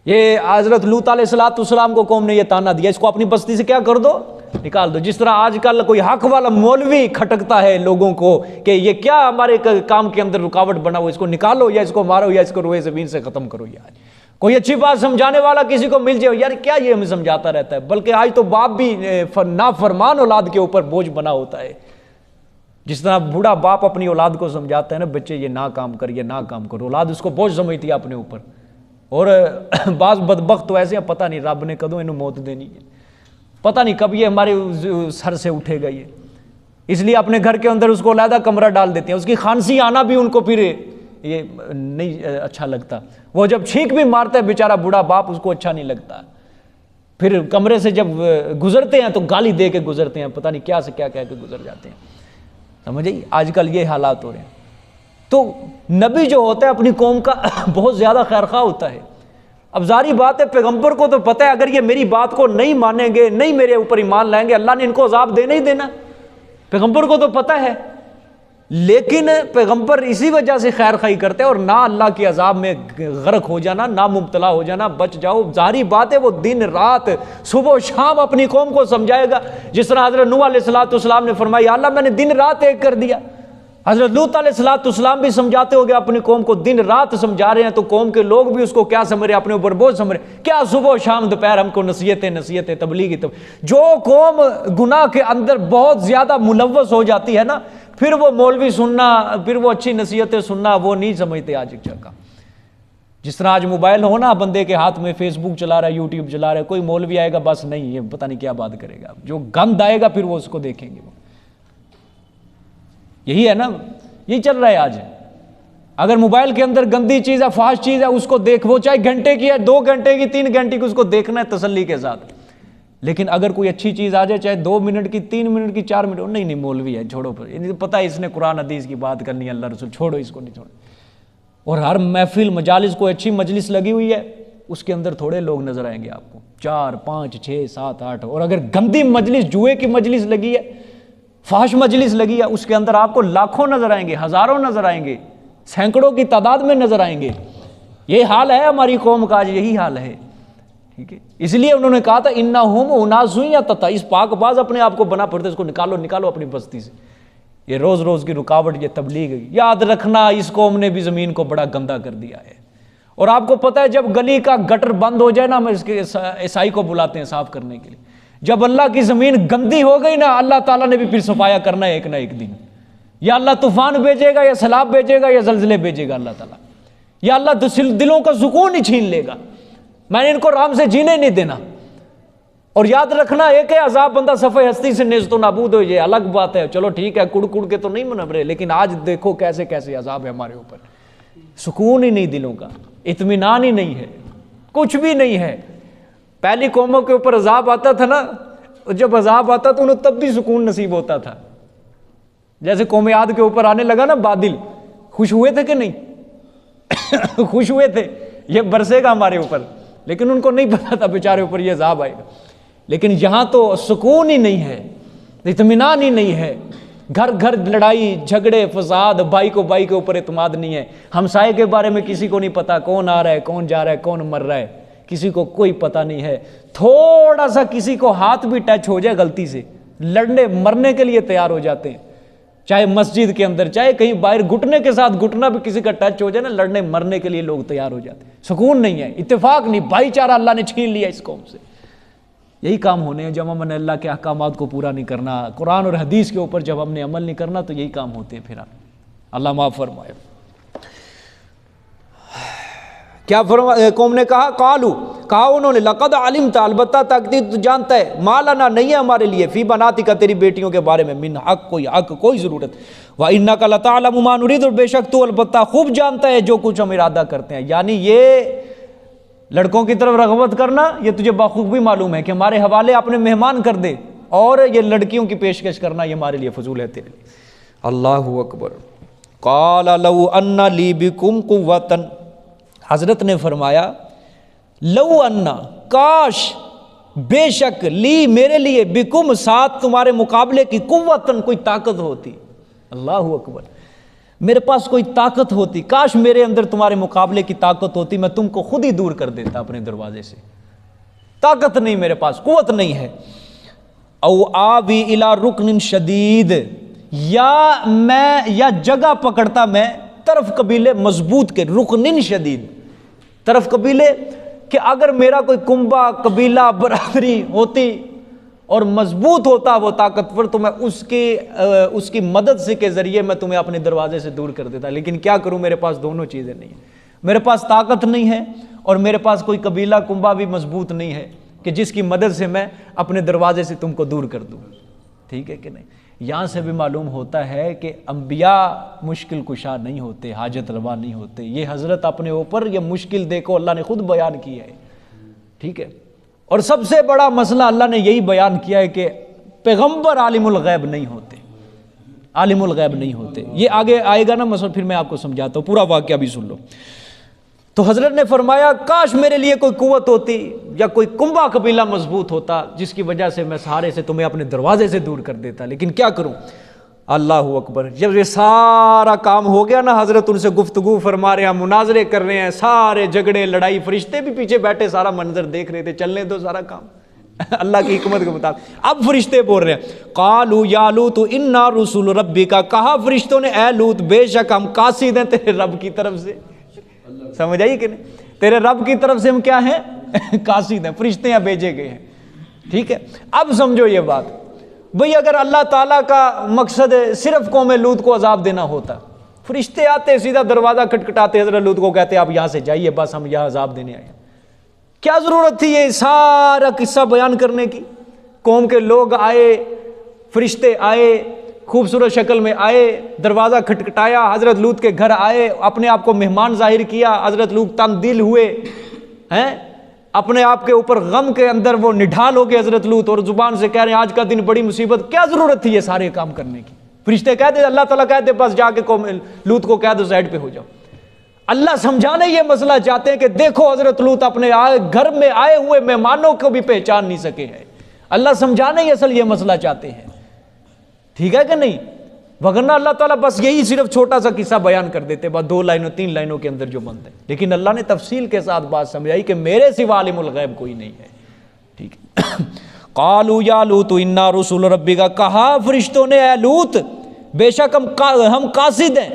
یہ حضرت لوط علیہ الصلوۃ والسلام کو قوم نے یہ تانا دیا، اس کو اپنی بستی سے کیا کر دو؟ نکال دو۔ جس طرح آج کل کوئی حق والا مولوی کھٹکتا ہے لوگوں کو کہ یہ کیا ہمارے کام کے اندر رکاوٹ بنا ہو، اس کو نکالو یا اس کو مارو یا اس کو روئے زمین سے ختم کرو۔ یار کوئی اچھی بات سمجھانے والا کسی کو مل جائے، یار کیا یہ ہمیں سمجھاتا رہتا ہے، بلکہ آج تو باپ بھی نافرمان اولاد کے اوپر بوجھ بنا ہوتا ہے۔ جس طرح بوڑھا باپ اپنی اولاد کو سمجھاتا ہے نا، بچے یہ نہ کام کر، یہ نہ کام کرو، اولاد اس کو بوجھ سمجھتی ہے اپنے اوپر۔ اور بعض بدبخت تو ایسے ہیں، پتہ نہیں رب نے کدوں انہوں موت دینی ہے، پتہ نہیں کب یہ ہمارے سر سے اٹھے گا یہ، اس لیے اپنے گھر کے اندر اس کو علیحدہ کمرہ ڈال دیتے ہیں۔ اس کی کھانسی آنا بھی ان کو پھر یہ نہیں اچھا لگتا، وہ جب چھینک بھی مارتا ہے بیچارہ بوڑھا باپ، اس کو اچھا نہیں لگتا۔ پھر کمرے سے جب گزرتے ہیں تو گالی دے کے گزرتے ہیں، پتہ نہیں کیا سے کیا کہہ کے گزر جاتے ہیں۔ سمجھے؟ آج کل یہ حالات ہو رہے ہیں۔ تو نبی جو ہوتا ہے اپنی قوم کا بہت زیادہ خیرخواہ ہوتا ہے۔ اب ظاہری بات ہے پیغمبر کو تو پتہ ہے اگر یہ میری بات کو نہیں مانیں گے، نہیں میرے اوپر ایمان لائیں گے، اللہ نے ان کو عذاب دینا ہی دینا، پیغمبر کو تو پتہ ہے۔ لیکن پیغمبر اسی وجہ سے خیر خواہی کرتے ہیں، اور نہ اللہ کے عذاب میں غرق ہو جانا، نہ مبتلا ہو جانا، بچ جاؤ۔ ظاہری بات ہے وہ دن رات صبح و شام اپنی قوم کو سمجھائے گا، جس طرح حضرت نوح علیہ السلام نے فرمایا یا اللہ میں نے دن رات ایک کر دیا۔ حضرت لوط علیہ السلام بھی سمجھاتے ہو گے اپنی قوم کو، دن رات سمجھا رہے ہیں، تو قوم کے لوگ بھی اس کو کیا سمجھ رہے ہیں؟ اپنے اوپر بوجھ سمجھ رہے ہیں، کیا صبح و شام دوپہر ہم کو نصیحتیں تبلیغی۔ جو قوم گناہ کے اندر بہت زیادہ ملوث ہو جاتی ہے نا، پھر وہ مولوی سننا، پھر وہ اچھی نصیحتیں سننا وہ نہیں سمجھتے آج ایک جگہ۔ جس طرح آج موبائل ہو نا بندے کے ہاتھ میں، فیس بک چلا رہا ہے، یوٹیوب چلا رہا ہے، کوئی مولوی آئے گا بس نہیں یہ پتہ نہیں کیا بات کرے گا، جو گند آئے گا پھر وہ اس کو دیکھیں گے۔ یہی ہے نا، یہی چل رہا ہے آج۔ اگر موبائل کے اندر گندی چیز ہے، فحش چیز ہے، اس کو دیکھ، وہ چاہے گھنٹے کی ہے، 2 گھنٹے کی، 3 گھنٹے کی، اس کو دیکھنا ہے تسلی کے ساتھ۔ لیکن اگر کوئی اچھی چیز آ جائے، چاہے 2 منٹ کی، 3 منٹ کی، 4 منٹ، نہیں مولوی ہے چھوڑو، پر پتہ ہے اس نے قرآن حدیث کی بات کرنی ہے، اللہ رسول، چھوڑو اس کو، نہیں چھوڑو۔ اور ہر محفل مجالس کو اچھی مجلس لگی ہوئی ہے، اس کے اندر تھوڑے لوگ نظر آئیں گے آپ کو، 4 5 6 7 8۔ اور اگر گندی مجلس، جوئے کی مجلس لگی ہے، فحش مجلس لگی ہے، اس کے اندر آپ کو لاکھوں نظر آئیں گے، ہزاروں نظر آئیں گے، سینکڑوں کی تعداد میں نظر آئیں گے۔ یہ حال ہے ہماری قوم کا آج، یہی حال ہے، ٹھیک ہے۔ اس لیے انہوں نے کہا تھا انہم اناس یتطہرون، اس پاک باز اپنے آپ کو بنا پڑتے، اس کو نکالو اپنی بستی سے۔ یہ روز روز کی رکاوٹ، یہ تبلیغ ہے۔ یاد رکھنا اس قوم نے بھی زمین کو بڑا گندا کر دیا ہے، اور آپ کو پتہ ہے جب گلی کا گٹر بند ہو جائے نا، ہم اس کے عیسائی کو بلاتے ہیں صاف کرنے کے لیے، جب اللہ کی زمین گندی ہو گئی نا، اللہ تعالیٰ نے بھی پھر صفایا کرنا ہے ایک نہ ایک دن۔ یا اللہ طوفان بھیجے گا، یا سیلاب بھیجے گا، یا زلزلے بھیجے گا اللہ تعالیٰ، یا اللہ دلوں کا سکون ہی چھین لے گا۔ میں نے ان کو آرام سے جینے نہیں دینا۔ اور یاد رکھنا ایک ہے عذاب بندہ صفحہ ہستی سے نیست و نابود ہو، یہ الگ بات ہے، چلو ٹھیک ہے، کڑ کے تو نہیں منو رہے، لیکن آج دیکھو کیسے کیسے عذاب ہے ہمارے اوپر، سکون ہی نہیں دلوں کا، اطمینان ہی نہیں ہے، کچھ بھی نہیں ہے۔ پہلی قوموں کے اوپر عذاب آتا تھا نا، جب عذاب آتا تو انہیں تب بھی سکون نصیب ہوتا تھا۔ جیسے قوم عاد کے اوپر آنے لگا نا بادل، خوش ہوئے تھے کہ نہیں؟ خوش ہوئے تھے، یہ برسے گا ہمارے اوپر، لیکن ان کو نہیں پتا تھا بیچارے اوپر یہ عذاب آئے گا۔ لیکن یہاں تو سکون ہی نہیں ہے، اطمینان ہی نہیں ہے، گھر گھر لڑائی جھگڑے فساد، بھائی کو بھائی کے اوپر اعتماد نہیں ہے، ہمسائے کے بارے میں کسی کو نہیں پتا، کون آ رہا ہے، کون جا رہا ہے، کون مر رہا ہے، کسی کو کوئی پتہ نہیں ہے۔ تھوڑا سا کسی کو ہاتھ بھی ٹچ ہو جائے غلطی سے، لڑنے مرنے کے لیے تیار ہو جاتے ہیں، چاہے مسجد کے اندر، چاہے کہیں باہر، گھٹنے کے ساتھ گھٹنا بھی کسی کا ٹچ ہو جائے نا، لڑنے مرنے کے لیے لوگ تیار ہو جاتے ہیں۔ سکون نہیں ہے، اتفاق نہیں، بھائی چارہ اللہ نے چھین لیا اس قوم سے۔ یہی کام ہونے ہیں جب ہم نے اللہ کے احکامات کو پورا نہیں کرنا، قرآن اور حدیث کے اوپر جب ہم نے عمل نہیں کرنا، تو یہی کام ہوتے ہیں۔ پھر اللہ معاف فرمائے۔ کیا قوم نے کہا، کہا انہوں نے، لقد علمت، البتہ تحقیق تو جانتا ہے، ما لنا، نہیں ہے ہمارے لیے، فی بناتک، تیری بیٹیوں کے بارے میں، من حق، کوئی حق، کوئی ضرورت، وَإِنَّكَ لَتَعْلَمُ مَا نُرِيدُ، اور بے شک تو البتہ خوب جانتا ہے جو کچھ ہم ارادہ کرتے ہیں۔ یعنی یہ لڑکوں کی طرف رغبت کرنا، یہ تجھے بخوبی معلوم ہے کہ ہمارے حوالے اپنے مہمان کر دے، اور یہ لڑکیوں کی پیشکش کرنا یہ ہمارے لیے فضول ہے تیرے لیے۔ اللہ اکبر۔ قال لو ان لی بکم قوۃ، حضرت نے فرمایا لو ان، کاش، بے شک، لی، میرے لیے، بکم، ساتھ تمہارے مقابلے کی، قوتن، کوئی طاقت ہوتی۔ اللہ اکبر، میرے پاس کوئی طاقت ہوتی، کاش میرے اندر تمہارے مقابلے کی طاقت ہوتی، میں تم کو خود ہی دور کر دیتا اپنے دروازے سے۔ طاقت نہیں میرے پاس، قوت نہیں ہے۔ او آوی الی رکن شدید، یا جگہ پکڑتا میں طرف قبیلے مضبوط کے، رکن شدید، طرف قبیلے، کہ اگر میرا کوئی کنبہ، قبیلہ، برادری ہوتی اور مضبوط ہوتا وہ طاقتور، تو میں اس کی مدد سے کے ذریعے میں تمہیں اپنے دروازے سے دور کر دیتا۔ لیکن کیا کروں، میرے پاس دونوں چیزیں نہیں ہیں، میرے پاس طاقت نہیں ہے، اور میرے پاس کوئی قبیلہ کنبہ بھی مضبوط نہیں ہے کہ جس کی مدد سے میں اپنے دروازے سے تم کو دور کر دوں۔ ٹھیک ہے کہ نہیں؟ یہاں سے بھی معلوم ہوتا ہے کہ انبیاء مشکل کشا نہیں ہوتے، حاجت روا نہیں ہوتے۔ یہ حضرت اپنے اوپر یہ مشکل دیکھو اللہ نے خود بیان کیا ہے، ٹھیک ہے۔ اور سب سے بڑا مسئلہ اللہ نے یہی بیان کیا ہے کہ پیغمبر عالم الغیب نہیں ہوتے، عالم الغیب نہیں ہوتے۔ یہ آگے آئے گا نا مسئلہ، پھر میں آپ کو سمجھاتا ہوں، پورا واقعہ بھی سن لو۔ تو حضرت نے فرمایا کاش میرے لیے کوئی قوت ہوتی، یا کوئی کنبہ قبیلہ مضبوط ہوتا، جس کی وجہ سے میں سہارے سے تمہیں اپنے دروازے سے دور کر دیتا، لیکن کیا کروں۔ اللہ اکبر. جب یہ سارا کام ہو گیا نا، حضرت ان سے گفتگو فرما رہے ہیں، مناظرے کر رہے ہیں، سارے جھگڑے لڑائی، فرشتے بھی پیچھے بیٹھے سارا منظر دیکھ رہے تھے، چلنے دو سارا کام اللہ کی حکمت کے مطابق. اب فرشتے بول رہے ہیں قالوا یا لوط انا رسول ربک، کہا فرشتوں نے اے لوط بے شک ہم قاصد ہیں تیرے رب کی طرف سے. سمجھ آئی کہ نہیں؟ تیرے رب کی طرف سے ہم کیا ہیں؟ قاصد ہیں، فرشتے ہیں بھیجے گئے ہیں. ٹھیک ہے، اب سمجھو یہ بات بھئی، اگر اللہ تعالیٰ کا مقصد صرف قوم لوط کو عذاب دینا ہوتا، فرشتے آتے سیدھا دروازہ کھٹکھٹاتے، حضرت لوط کو کہتے آپ یہاں سے جائیے، بس ہم یہاں عذاب دینے آئے ہیں. کیا ضرورت تھی یہ سارا قصہ بیان کرنے کی؟ قوم کے لوگ آئے، فرشتے آئے، خوبصورت شکل میں آئے، دروازہ کھٹکھٹایا، حضرت لوط کے گھر آئے، اپنے آپ کو مہمان ظاہر کیا، حضرت لوط تنگ دل ہوئے ہیں، اپنے آپ کے اوپر غم کے اندر وہ نڈھال ہو گئے حضرت لوط، اور زبان سے کہہ رہے ہیں آج کا دن بڑی مصیبت. کیا ضرورت تھی یہ سارے کام کرنے کی؟ فرشتے کہتے، اللہ تعالیٰ کہتے بس جا کے قوم لوط کو کہہ دو سائڈ پہ ہو جاؤ. اللہ سمجھانے یہ مسئلہ چاہتے ہیں کہ دیکھو حضرت لوط اپنے گھر میں آئے ہوئے مہمانوں کو بھی پہچان نہیں سکے ہیں. اللہ سمجھانے ہی اصل یہ مسئلہ چاہتے ہیں. ٹھیک ہے کہ نہیں؟ وگرنہ اللہ تعالیٰ بس یہی صرف چھوٹا سا قصہ بیان کر دیتے، بس 2 لائنوں 3 لائنوں کے اندر جو بند ہے. لیکن اللہ نے تفصیل کے ساتھ بات سمجھائی کہ میرے سوا عالم الغیب کوئی نہیں ہے. ٹھیک ہے. قالوا یا لوط انا رسول ربک، کہا فرشتوں نے اے لوط بے شک ہم قاصد ہیں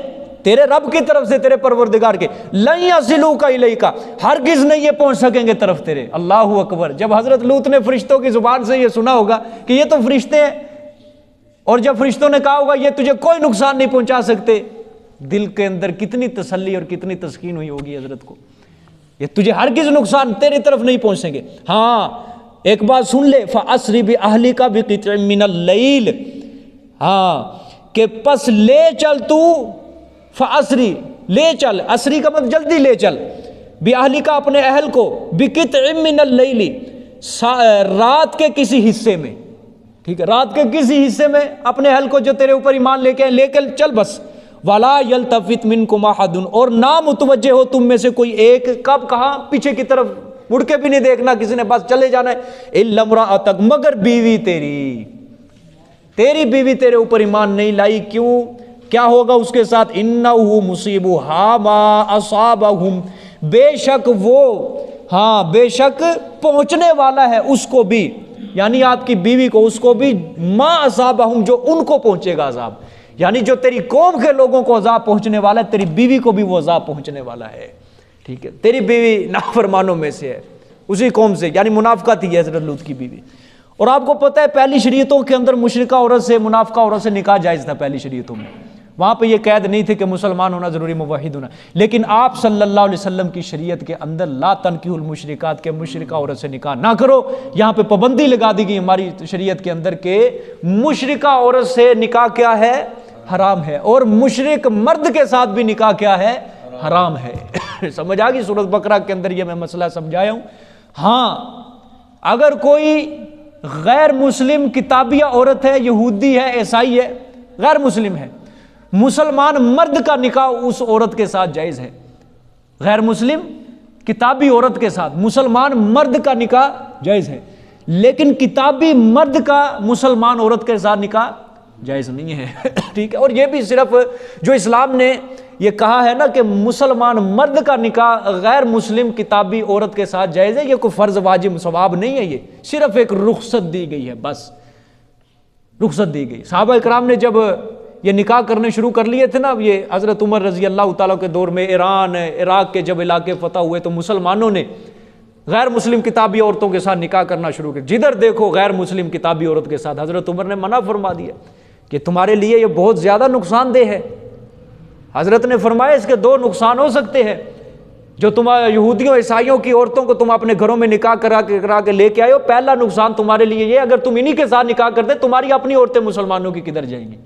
تیرے رب کی طرف سے، تیرے پروردگار کے. لن یصلوک الیک، ہرگز نہیں یہ پہنچ سکیں گے طرف تیرے. اللہ اکبر. جب حضرت لوط نے فرشتوں کی زبان سے یہ سنا ہوگا کہ یہ تو فرشتے ہیں، اور جب فرشتوں نے کہا ہوگا یہ تجھے کوئی نقصان نہیں پہنچا سکتے، دل کے اندر کتنی تسلی اور کتنی تسکین ہوئی ہوگی حضرت کو، یہ تجھے ہرگز نقصان تیری طرف نہیں پہنچیں گے. ہاں ایک بات سن لے، فَأَسْرِ بِأَهْلِكَ بِقِطْعٍ مِّنَ اللَّيْلِ، ہاں کہ پس لے چل تو، فَأَسْرِ لے چل، اسری کا مطلب جلدی لے چل، بِأَهْلِكَ اپنے اہل کو، بِقِطْعٍ مِّنَ اللَّيْلِ رات کے کسی حصے میں. ٹھیک ہے، رات کے کسی حصے میں اپنے اہل کو جو تیرے اوپر ایمان لے کے لے کر چل بس. وَلَا يَلْتَفِتْ مِنْكُمْ أَحَدٌ، اور نہ متوجہ ہو تم میں سے کوئی ایک، کب کہاں؟ پیچھے کی طرف مڑ کے بھی نہیں دیکھنا کسی نے، بس چلے جانا ہے. إِلَّا امْرَأَتَكَ، مگر بیوی تیری بیوی تیرے اوپر ایمان نہیں لائی. کیوں؟ کیا ہوگا اس کے ساتھ؟ إِنَّهُ مُصِيبُهَا مَا أَصَابَهُمْ، بے شک وہ، ہاں بے شک پہنچنے والا ہے اس کو بھی، یعنی آپ کی بیوی کو، اس کو بھی، ما اصابہم جو ان کو پہنچے گا عذاب، یعنی جو تیری قوم کے لوگوں کو عذاب پہنچنے والا ہے تیری بیوی کو بھی وہ عذاب پہنچنے والا ہے. ٹھیک ہے، تیری بیوی نافرمانوں میں سے ہے، اسی قوم سے، یعنی منافقہ تھی حضرت لوط کی بیوی. اور آپ کو پتہ ہے پہلی شریعتوں کے اندر مشرکہ عورت سے، منافقہ عورت سے نکاح جائز تھا پہلی شریعتوں میں. وہاں پہ یہ قید نہیں تھی کہ مسلمان ہونا ضروری، موحد ہونا. لیکن آپ صلی اللہ علیہ وسلم کی شریعت کے اندر لا تنکحوا المشرکات، کے مشرکہ عورت سے نکاح نہ کرو. یہاں پہ پابندی لگا دی گئی ہماری شریعت کے اندر کہ مشرکہ عورت سے نکاح کیا ہے؟ حرام ہے. اور مشرک مرد کے ساتھ بھی نکاح کیا ہے؟ حرام ہے. سمجھ آ گئی؟ سورۃ بقرہ کے اندر یہ میں مسئلہ سمجھایا ہوں. ہاں اگر کوئی غیر مسلم کتابیہ عورت ہے، یہودی ہے، عیسائی ہے، غیر مسلم ہے، مسلمان مرد کا نکاح اس عورت کے ساتھ جائز ہے. غیر مسلم کتابی عورت کے ساتھ مسلمان مرد کا نکاح جائز ہے، لیکن کتابی مرد کا مسلمان عورت کے ساتھ نکاح جائز نہیں ہے. ٹھیک ہے، اور یہ بھی صرف جو اسلام نے یہ کہا ہے نا کہ مسلمان مرد کا نکاح غیر مسلم کتابی عورت کے ساتھ جائز ہے، یہ کوئی فرض واجب ثواب نہیں ہے، یہ صرف ایک رخصت دی گئی ہے، بس رخصت دی گئی. صحابہ اکرام نے جب یہ نکاح کرنے شروع کر لیے تھے نا، یہ حضرت عمر رضی اللہ تعالیٰ کے دور میں ایران عراق کے جب علاقے فتح ہوئے تو مسلمانوں نے غیر مسلم کتابی عورتوں کے ساتھ نکاح کرنا شروع کیا. جدھر دیکھو غیر مسلم کتابی عورت کے ساتھ. حضرت عمر نے منع فرما دیا کہ تمہارے لیے یہ بہت زیادہ نقصان دہ ہے. حضرت نے فرمایا اس کے 2 نقصان ہو سکتے ہیں. جو تمہارے یہودیوں عیسائیوں کی عورتوں کو تم اپنے گھروں میں نکاح کرا کے لے کے آئے ہو، پہلا نقصان تمہارے لیے یہ، اگر تم انہی کے ساتھ نکاح کرتے تمہاری اپنی عورتیں مسلمانوں کی کدھر جائیں گی.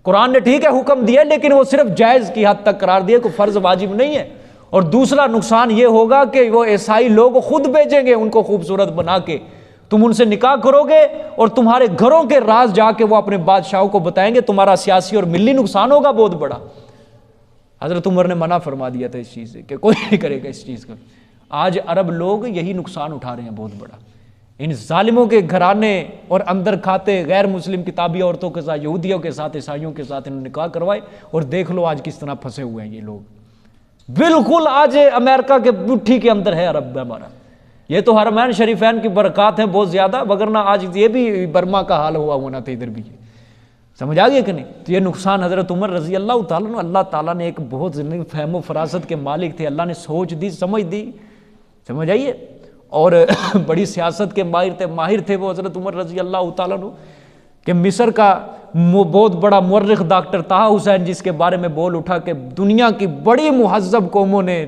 قرآن نے ٹھیک ہے حکم دیا لیکن وہ صرف جائز کی حد تک قرار دیا، کوئی فرض واجب نہیں ہے. اور دوسرا نقصان یہ ہوگا کہ وہ عیسائی لوگ خود بھیجیں گے ان کو خوبصورت بنا کے، تم ان سے نکاح کرو گے اور تمہارے گھروں کے راز جا کے وہ اپنے بادشاہوں کو بتائیں گے، تمہارا سیاسی اور ملی نقصان ہوگا بہت بڑا. حضرت عمر نے منع فرما دیا تھا اس چیز سے کہ کوئی نہیں کرے گا اس چیز کا. آج عرب لوگ یہی نقصان اٹھا رہے ہیں بہت بڑا. ان ظالموں کے گھرانے اور اندر کھاتے غیر مسلم کتابی عورتوں کے ساتھ، یہودیوں کے ساتھ، عیسائیوں کے ساتھ انہوں نے نکاح کروائے، اور دیکھ لو آج کس طرح پھنسے ہوئے ہیں یہ لوگ۔ بالکل آج امریکہ کے مٹھی کے اندر ہے عرب ہمارا۔ یہ تو حرمین شریفین کی برکات ہیں بہت زیادہ، وگرنہ آج یہ بھی برما کا حال ہوا ہونا تھا ادھر بھی۔ سمجھ آ گیا کہ نہیں؟ تو یہ نقصان حضرت عمر رضی اللہ تعالیٰ عنہ، اللہ تعالیٰ نے ایک بہت فہم و فراست کے مالک تھے، اللہ نے سوچ دی، سمجھ دی، سمجھ آئیے، اور بڑی سیاست کے ماہر تھے وہ حضرت عمر رضی اللہ تعالیٰ عنہ، کہ مصر کا بہت بڑا مورخ ڈاکٹر طہ حسین جس کے بارے میں بول اٹھا کہ دنیا کی بڑی مہذب قوموں نے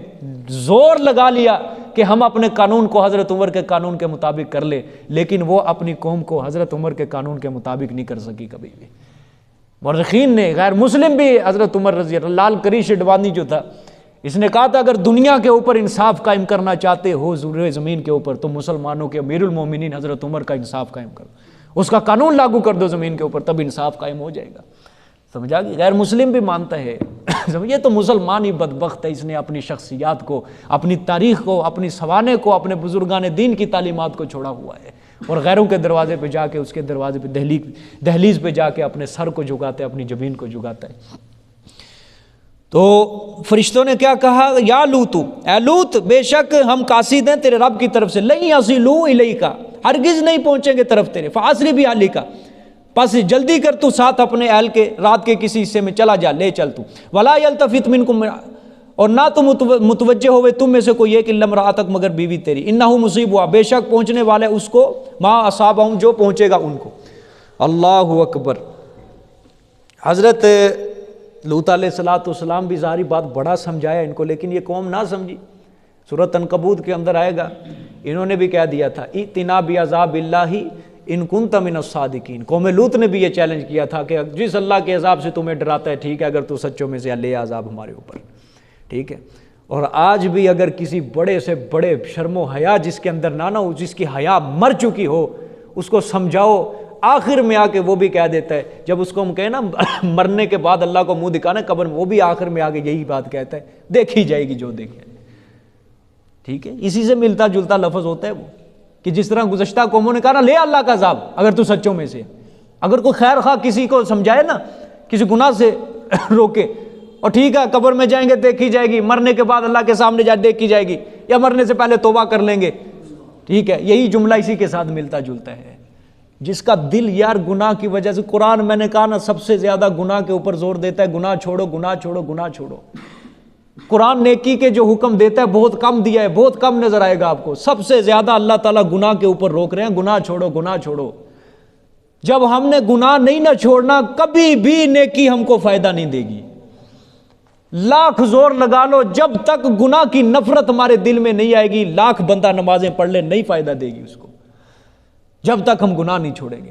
زور لگا لیا کہ ہم اپنے قانون کو حضرت عمر کے قانون کے مطابق کر لے، لیکن وہ اپنی قوم کو حضرت عمر کے قانون کے مطابق نہیں کر سکی کبھی بھی۔ مورخین نے، غیر مسلم بھی، حضرت عمر رضی اللہ، لال کریش اڈوانی جو تھا، اس نے کہا تھا اگر دنیا کے اوپر انصاف قائم کرنا چاہتے ہو زیر زمین کے اوپر تو مسلمانوں کے امیر المومنین حضرت عمر کا انصاف قائم کرو، اس کا قانون لاگو کر دو زمین کے اوپر، تب انصاف قائم ہو جائے گا۔ سمجھا گیا؟ غیر مسلم بھی مانتا ہے۔ یہ تو مسلمان ہی بدبخت ہے، اس نے اپنی شخصیات کو، اپنی تاریخ کو، اپنی سوانح کو، اپنے بزرگان دین کی تعلیمات کو چھوڑا ہوا ہے، اور غیروں کے دروازے پہ جا کے، اس کے دروازے پہ دہلیز پہ جا کے اپنے سر کو جھکاتا ہے، اپنی جبین کو جھکاتا ہے۔ تو فرشتوں نے کیا کہا؟ یا لوت، اے لوت، بے شک ہم قاصد ہیں تیرے رب کی طرف سے، لن یصلوا الیک، ہرگز نہیں پہنچیں گے طرف تیرے، فاسری باہلک، پس جلدی کر تو ساتھ اپنے اہل کے، رات کے کسی حصے میں چلا جا، لے چل تو، ولا یلتفت منکم، اور نہ تو متوجہ ہوئے تم میں سے کوئی ایک الا امرأتک، مگر بیوی تیری، انہ مصیبہ، بے شک پہنچنے والے اس کو، ما اصابہم، جو پہنچے گا ان کو۔ اللہ اکبر۔ حضرت لوط علیہ السلام بھی ظاہری بات بڑا سمجھایا ان کو، لیکن یہ قوم نہ سمجھی۔ سورۃ عنکبوت کے اندر آئے گا، انہوں نے بھی کہہ دیا تھا ائتنا بعذاب اللہ ان کنت من الصادقین۔ قوم لوط نے بھی یہ چیلنج کیا تھا کہ جس اللہ کے عذاب سے تمہیں ڈراتا ہے، ٹھیک ہے، اگر تو سچوں میں سے لے عذاب ہمارے اوپر، ٹھیک ہے۔ اور آج بھی اگر کسی بڑے سے بڑے شرم و حیا جس کے اندر نہ ہو، جس کی حیا مر چکی ہو، اس کو سمجھاؤ، آخر میں آ کے وہ بھی کہہ دیتا ہے، جب اس کو ہم کہیں نا مرنے کے بعد اللہ کو منہ دکھانا قبر میں، وہ بھی آخر میں آ کے یہی بات کہتا ہے، دیکھی جائے گی جو دیکھے، ٹھیک ہے۔ اسی سے ملتا جلتا لفظ ہوتا ہے وہ، کہ جس طرح گزشتہ قوموں نے کہا نا لے اللہ کا عذاب اگر تو سچوں میں سے، اگر کوئی خیر خواہ کسی کو سمجھائے نا، کسی گناہ سے روکے، اور ٹھیک ہے قبر میں جائیں گے دیکھی جائے گی، مرنے کے بعد اللہ کے سامنے جا دیکھی جائے گی، یا مرنے سے پہلے توبہ کر لیں گے، ٹھیک ہے، یہی جملہ اسی کے ساتھ ملتا جلتا ہے۔ جس کا دل یار گناہ کی وجہ سے، قرآن میں نے کہا نا سب سے زیادہ گناہ کے اوپر زور دیتا ہے، گناہ چھوڑو، گناہ چھوڑو، گناہ چھوڑو۔ قرآن نیکی کے جو حکم دیتا ہے بہت کم دیا ہے، بہت کم نظر آئے گا آپ کو، سب سے زیادہ اللہ تعالیٰ گناہ کے اوپر روک رہے ہیں، گناہ چھوڑو، گناہ چھوڑو۔ جب ہم نے گناہ نہیں نہ چھوڑنا، کبھی بھی نیکی ہم کو فائدہ نہیں دے گی، لاکھ زور لگا لو، جب تک گناہ کی نفرت ہمارے دل میں نہیں آئے گی، لاکھ بندہ نمازیں پڑھ لے نہیں فائدہ دے گی اس کو، جب تک ہم گناہ نہیں چھوڑیں گے۔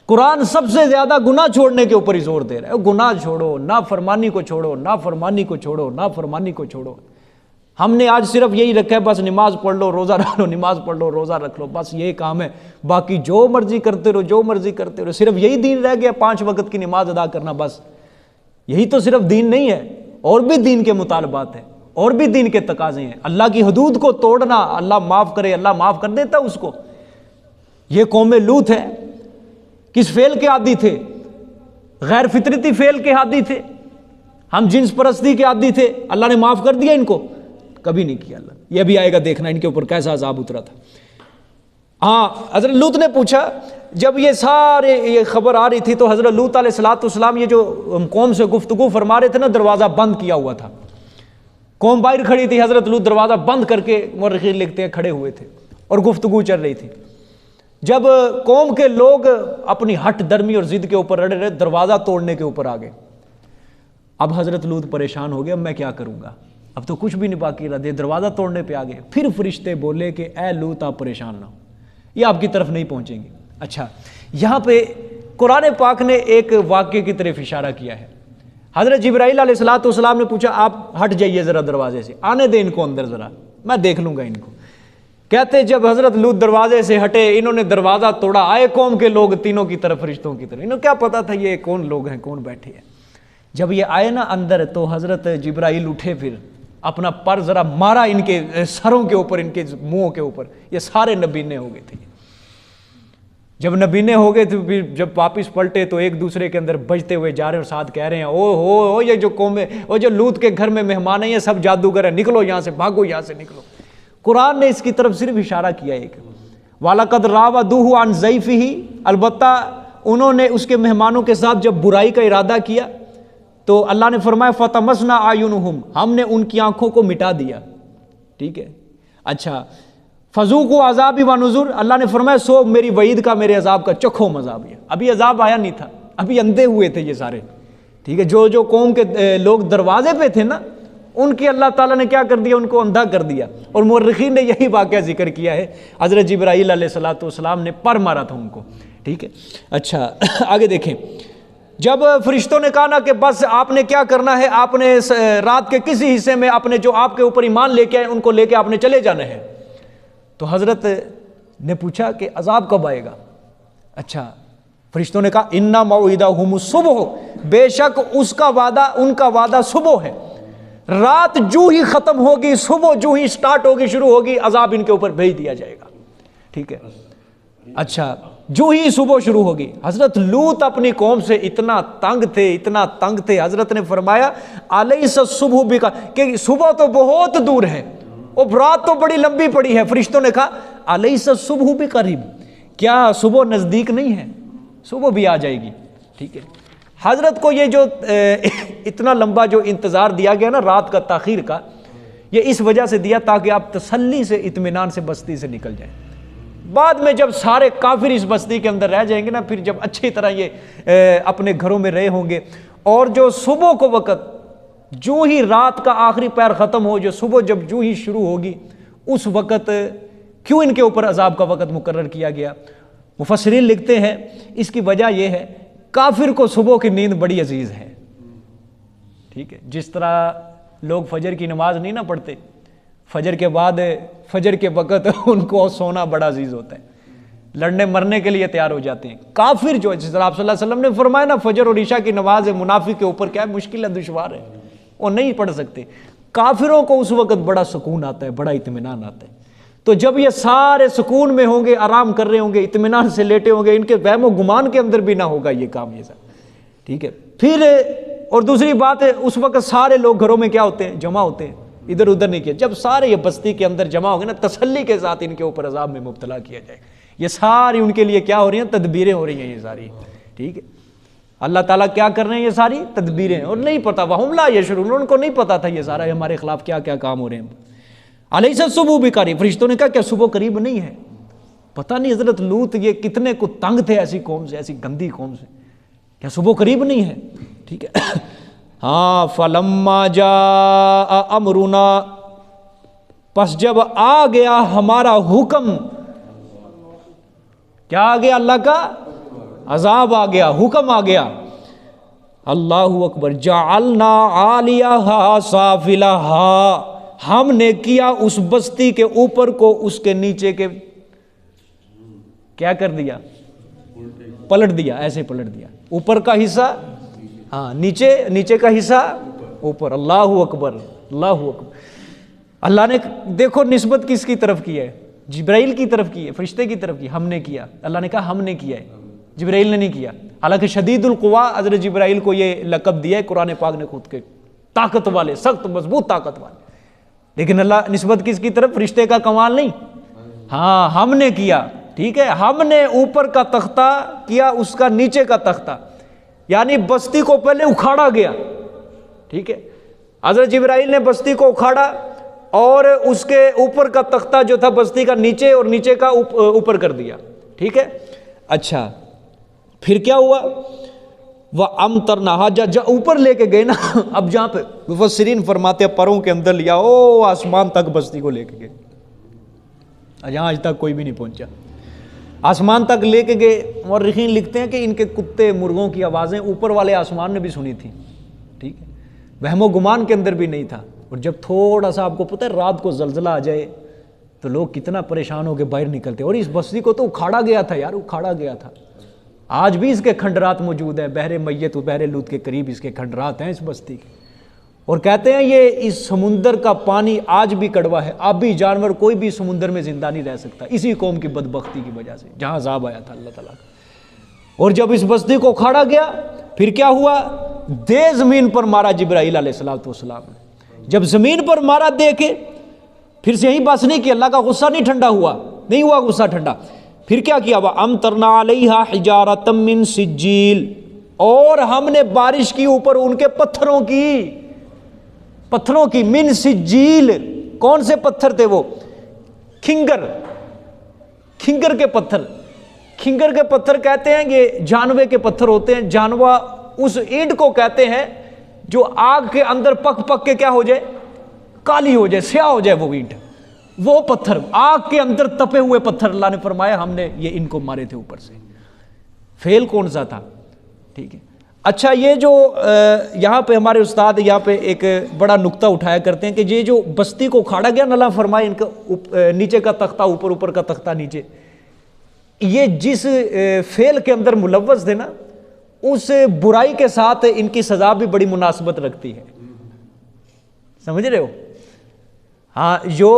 قرآن سب سے زیادہ گناہ چھوڑنے کے اوپر ہی زور دے رہا ہے، گناہ چھوڑو، نافرمانی کو چھوڑو، نافرمانی کو چھوڑو، نافرمانی کو چھوڑو۔ ہم نے آج صرف یہی رکھا ہے، بس نماز پڑھ لو، روزہ رکھ لو، نماز پڑھ لو، روزہ رکھ لو، بس یہی کام ہے، باقی جو مرضی کرتے رہو، جو مرضی کرتے رہو، صرف یہی دین رہ گیا، 5 وقت کی نماز ادا کرنا، بس یہی تو صرف دین نہیں ہے، اور بھی دین کے مطالبات ہیں، اور بھی دین کے تقاضے ہیں۔ اللہ کی حدود کو توڑنا، اللہ معاف کرے، اللہ معاف کر دیتا اس کو۔ یہ قوم لوط ہے، کس فعل کے عادی تھے؟ غیر فطرتی فعل کے عادی تھے، ہم جنس پرستی کے عادی تھے، اللہ نے معاف کر دیا ان کو؟ کبھی نہیں کیا اللہ۔ یہ بھی آئے گا دیکھنا ان کے اوپر کیسا عذاب اترا تھا۔ ہاں، حضرت لوط نے پوچھا، جب یہ سارے یہ خبر آ رہی تھی تو حضرت لوط علیہ السلام یہ جو قوم سے گفتگو فرما رہے تھے نا، دروازہ بند کیا ہوا تھا، قوم باہر کھڑی تھی، حضرت لوط دروازہ بند کر کے، مورخین لکھتے ہیں، کھڑے ہوئے تھے اور گفتگو چل رہی تھی۔ جب قوم کے لوگ اپنی ہٹ درمی اور ضد کے اوپر اڑے رہے، دروازہ توڑنے کے اوپر آ گئے۔ اب حضرت لوط پریشان ہو گیا، میں کیا کروں گا، اب تو کچھ بھی نہیں باقی رہا، دروازہ توڑنے پہ آ گئے۔ پھر فرشتے بولے کہ اے لوط آپ پریشان نہ ہو، یہ آپ کی طرف نہیں پہنچیں گے۔ اچھا، یہاں پہ قرآن پاک نے ایک واقعے کی طرف اشارہ کیا ہے۔ حضرت جبرائیل علیہ السلام نے پوچھا آپ ہٹ جائیے ذرا دروازے سے، آنے دیں ان کو اندر ذرا، میں دیکھ لوں گا ان کو۔ کہتے جب حضرت لوط دروازے سے ہٹے، انہوں نے دروازہ توڑا، آئے قوم کے لوگ تینوں کی طرف، فرشتوں کی طرف، انہوں کیا پتا تھا یہ کون لوگ ہیں، کون بیٹھے ہیں۔ جب یہ آئے نا اندر تو حضرت جبرائیل اٹھے، پھر اپنا پر ذرا مارا ان کے سروں کے اوپر، ان کے منہوں کے اوپر، یہ سارے نبینے ہو گئے تھے۔ جب نبینے ہو گئے تو پھر جب واپس پلٹے تو ایک دوسرے کے اندر بجتے ہوئے جا رہے ہیں اور ساتھ کہہ رہے ہیں او ہو یہ جو قوم ہے، وہ جو لوط کے گھر میں مہمان ہیں یہ سب جادوگر ہیں، نکلو یہاں سے، بھاگو یہاں سے نکلو۔ قرآن نے اس کی طرف صرف اشارہ کیا ایک، وَلَقَدْ رَاوَدُوهُ عَنْ ضَيْفِهِ، البتہ انہوں نے اس کے مہمانوں کے ساتھ جب برائی کا ارادہ کیا تو اللہ نے فرمایا فَطَمَسْنَا أَعْيُنُهُمْ، ہم نے ان کی آنکھوں کو مٹا دیا، ٹھیک ہے۔ اچھا فَذُوقُوا عَذَابِي وَنُذُرْ، اللہ نے فرمایا سو میری وعید کا، میرے عذاب کا چکھو مزہ بھی ہے۔ ابھی عذاب آیا نہیں تھا، ابھی اندھے ہوئے تھے یہ سارے، ٹھیک ہے۔ جو قوم کے لوگ دروازے پہ تھے نا، ان کی اللہ تعالیٰ نے کیا کر دیا، ان کو اندھا کر دیا، اور مورخین نے یہی واقعہ ذکر کیا ہے، حضرت جبرائیل علیہ السلام نے پر مارا تھا ان کو، ٹھیک ہے۔ اچھا آگے دیکھیں، جب فرشتوں نے کہا نا کہ بس آپ نے کیا کرنا ہے، آپ نے رات کے کسی حصے میں اپنے جو آپ کے اوپر ایمان لے کے آئے ان کو لے کے آپ نے چلے جانا ہے، تو حضرت نے پوچھا کہ عذاب کب آئے گا؟ اچھا فرشتوں نے کہا اِنَّ مَوْعِدَهُمُ الصُّبْحُ، بے شک اس کا وعدہ، ان کا وعدہ صبح ہے، رات جو ہی ختم ہوگی، صبح جو ہی سٹارٹ ہوگی، شروع ہوگی، عذاب ان کے اوپر بھیج دیا جائے گا، ٹھیک ہے۔ اچھا جو ہی صبح شروع ہوگی، حضرت لوط اپنی قوم سے اتنا تنگ تھے، اتنا تنگ تھے، حضرت نے فرمایا الیس الصبح بک، کہ صبح تو بہت دور ہے اور رات تو بڑی لمبی پڑی ہے۔ فرشتوں نے کہا الیس الصبح بقریب، کیا صبح نزدیک نہیں ہے؟ صبح بھی آ جائے گی، ٹھیک ہے۔ حضرت کو یہ جو اتنا لمبا جو انتظار دیا گیا نا رات کا، تاخیر کا، یہ اس وجہ سے دیا تاکہ آپ تسلی سے، اطمینان سے بستی سے نکل جائیں۔ بعد میں جب سارے کافر اس بستی کے اندر رہ جائیں گے نا، پھر جب اچھی طرح یہ اپنے گھروں میں رہے ہوں گے، اور جو صبح کو وقت، جو ہی رات کا آخری پیر ختم ہو، جو صبح جب جو ہی شروع ہوگی، اس وقت کیوں ان کے اوپر عذاب کا وقت مقرر کیا گیا؟ مفسرین لکھتے ہیں اس کی وجہ یہ ہے، کافر کو صبح کی نیند بڑی عزیز ہے، ٹھیک ہے۔ جس طرح لوگ فجر کی نماز نہیں نہ پڑھتے، فجر کے بعد، فجر کے وقت ان کو سونا بڑا عزیز ہوتا ہے، لڑنے مرنے کے لیے تیار ہو جاتے ہیں۔ کافر جو، جس طرح آپ صلی اللہ علیہ وسلم نے فرمایا نا فجر اور عشاء کی نماز منافق کے اوپر کیا ہے، مشکل ہے، دشوار ہے، وہ نہیں پڑھ سکتے۔ کافروں کو اس وقت بڑا سکون آتا ہے، بڑا اطمینان آتا ہے۔ تو جب یہ سارے سکون میں ہوں گے، آرام کر رہے ہوں گے، اطمینان سے لیٹے ہوں گے، ان کے وہم و گمان کے اندر بھی نہ ہوگا یہ کام، یہ سب، ٹھیک ہے۔ پھر اور دوسری بات ہے، اس وقت سارے لوگ گھروں میں کیا ہوتے ہیں، جمع ہوتے ہیں، ادھر ادھر نہیں کیا۔ جب سارے یہ بستی کے اندر جمع ہو گئے نا، تسلی کے ساتھ ان کے اوپر عذاب میں مبتلا کیا جائے گا۔ یہ ساری ان کے لیے کیا ہو رہی ہیں، تدبیریں ہو رہی ہیں یہ ساری، ٹھیک ہے۔ اللہ تعالیٰ کیا کر رہے ہیں، یہ ساری تدبیریں، اور نہیں پتا، وَهُمْ لَا يَشْعُرُونَ، ان کو نہیں پتا تھا یہ سارا ہمارے خلاف کیا کیا کام ہو رہے ہیں۔ الیس الصبح بقریب، فرشتوں نے کہا کیا صبح قریب نہیں ہے؟ پتہ نہیں حضرت لوط یہ کتنے کو تنگ تھے ایسی قوم سے، ایسی گندی قوم سے، کیا صبح قریب نہیں ہے؟ ٹھیک ہے۔ ہاں فلما جاء امرنا، پس جب آ گیا ہمارا حکم، کیا آ گیا؟ اللہ کا عذاب آ گیا، حکم آ گیا۔ اللہ اکبر، جعلنا عالیہا سافلہا، ہم نے کیا اس بستی کے اوپر کو اس کے نیچے کے کیا کر دیا، پلٹ دیا، ایسے پلٹ دیا، اوپر کا حصہ ہاں نیچے، نیچے کا حصہ اوپر۔ اللہ اکبر، اللہ اکبر۔ اللہ نے دیکھو نسبت کس کی طرف کی ہے، جبرائیل کی طرف کی ہے، فرشتے کی طرف کی، ہم نے کیا۔ اللہ نے کہا ہم نے کیا ہے، جبرائیل نے نہیں کیا۔ حالانکہ شدید القوا حضرت جبرائیل کو یہ لقب دیا ہے قرآن پاک نے خود کے، طاقت والے، سخت مضبوط طاقت والے، لیکن اللہ نسبت کس کی طرف، فرشتے کا کمال نہیں، ہاں ہم نے کیا، ٹھیک ہے۔ ہم نے اوپر کا تختہ کیا، اس کا نیچے کا تختہ، یعنی بستی کو پہلے اکھاڑا گیا، ٹھیک ہے۔ حضرت جبرائیل نے بستی کو اکھاڑا اور اس کے اوپر کا تختہ جو تھا بستی کا نیچے اور نیچے کا اوپر کر دیا، ٹھیک ہے۔ اچھا پھر کیا ہوا، وَأَمْطَرْنَا، جہاں اوپر لے کے گئے نا، اب جہاں پہ مفسرین فرماتے ہیں پروں کے اندر لیا، او آسمان تک بستی کو لے کے گئے، جہاں آج تک کوئی بھی نہیں پہنچا، آسمان تک لے کے گئے۔ مورخین لکھتے ہیں کہ ان کے کتے مرغوں کی آوازیں اوپر والے آسمان نے بھی سنی تھی، ٹھیک ہے، وہم و گمان کے اندر بھی نہیں تھا۔ اور جب تھوڑا سا آپ کو پتہ ہے رات کو زلزلہ آ جائے تو لوگ کتنا پریشان ہو کے باہر نکلتے، اور اس بستی کو تو اکھاڑا گیا تھا یار، اکھاڑا گیا تھا۔ آج بھی اس کے کھنڈرات موجود ہیں، بحر میت و بحر لوط کے قریب اس کے کھنڈرات ہیں اس بستی کے، اور کہتے ہیں یہ اس سمندر کا پانی آج بھی کڑوا ہے، آبی جانور کوئی بھی سمندر میں زندہ نہیں رہ سکتا، اسی قوم کی بدبختی کی وجہ سے جہاں عذاب آیا تھا اللہ تعالیٰ کا۔ اور جب اس بستی کو اکھاڑا گیا پھر کیا ہوا؟ دے زمین پر مارا جبرائیل علیہ السلام نے۔ جب زمین پر مارا دے کے پھر سے یہی بس نہیں کہ اللہ کا غصہ نہیں ٹھنڈا ہوا، نہیں ہوا غصہ ٹھنڈا، پھر کیا کیا؟ وَأَمْطَرْنَا عَلَيْهَا حِجَارَةً مِّن سِجِّيلٍ، اور ہم نے بارش کی اوپر ان کے پتھروں کی من سجیل۔ کون سے پتھر تھے وہ؟ کھنگر کے پتھر۔ کھنگر کے پتھر کہتے ہیں یہ جانوے کے پتھر ہوتے ہیں۔ جانوا اس اینٹ کو کہتے ہیں جو آگ کے اندر پک کے کیا ہو جائے؟ کالی ہو جائے، سیاہ ہو جائے وہ اینٹ، وہ پتھر آگ کے اندر تپے ہوئے پتھر۔ اللہ نے فرمایا ہم نے یہ ان کو مارے تھے اوپر سے۔ فیل کون سا تھا؟ ٹھیک ہے، اچھا یہ جو یہاں پہ ہمارے استاد یہاں پہ ایک بڑا نقطہ اٹھایا کرتے ہیں کہ یہ جو بستی کو کھاڑا گیا نا، اللہ فرمائے ان کا نیچے کا تختہ اوپر، اوپر کا تختہ نیچے، یہ جس فعل کے اندر ملوث تھے نا اس برائی کے ساتھ ان کی سزا بھی بڑی مناسبت رکھتی ہے، سمجھ رہے ہو؟ ہاں، جو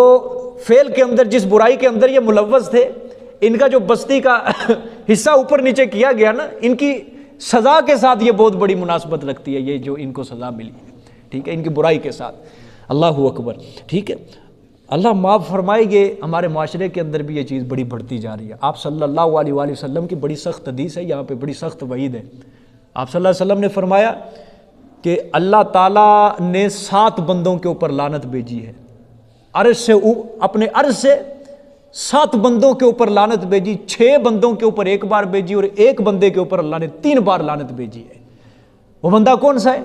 فعل کے اندر جس برائی کے اندر یہ ملوث تھے، ان کا جو بستی کا حصہ اوپر نیچے کیا گیا نا، ان کی سزا کے ساتھ یہ بہت بڑی مناسبت رکھتی ہے، یہ جو ان کو سزا ملی ہے، ٹھیک ہے، ان کی برائی کے ساتھ۔ اللہ اکبر، ٹھیک ہے، اللہ معاف فرمائے۔ یہ ہمارے معاشرے کے اندر بھی یہ چیز بڑی بڑھتی جا رہی ہے۔ آپ صلی اللہ علیہ وآلہ وسلم کی بڑی سخت حدیث ہے، یہاں پہ بڑی سخت وعید ہے۔ آپ صلی اللہ علیہ وسلم نے فرمایا کہ اللہ تعالیٰ نے 7 بندوں کے اوپر لعنت بھیجی ہے، عرش سے، اپنے عرش سے 7 بندوں کے اوپر لعنت بھیجی، 6 بندوں کے اوپر ایک بار بھیجی اور ایک بندے کے اوپر اللہ نے 3 بار لعنت بھیجی ہے۔ وہ بندہ کون سا ہے؟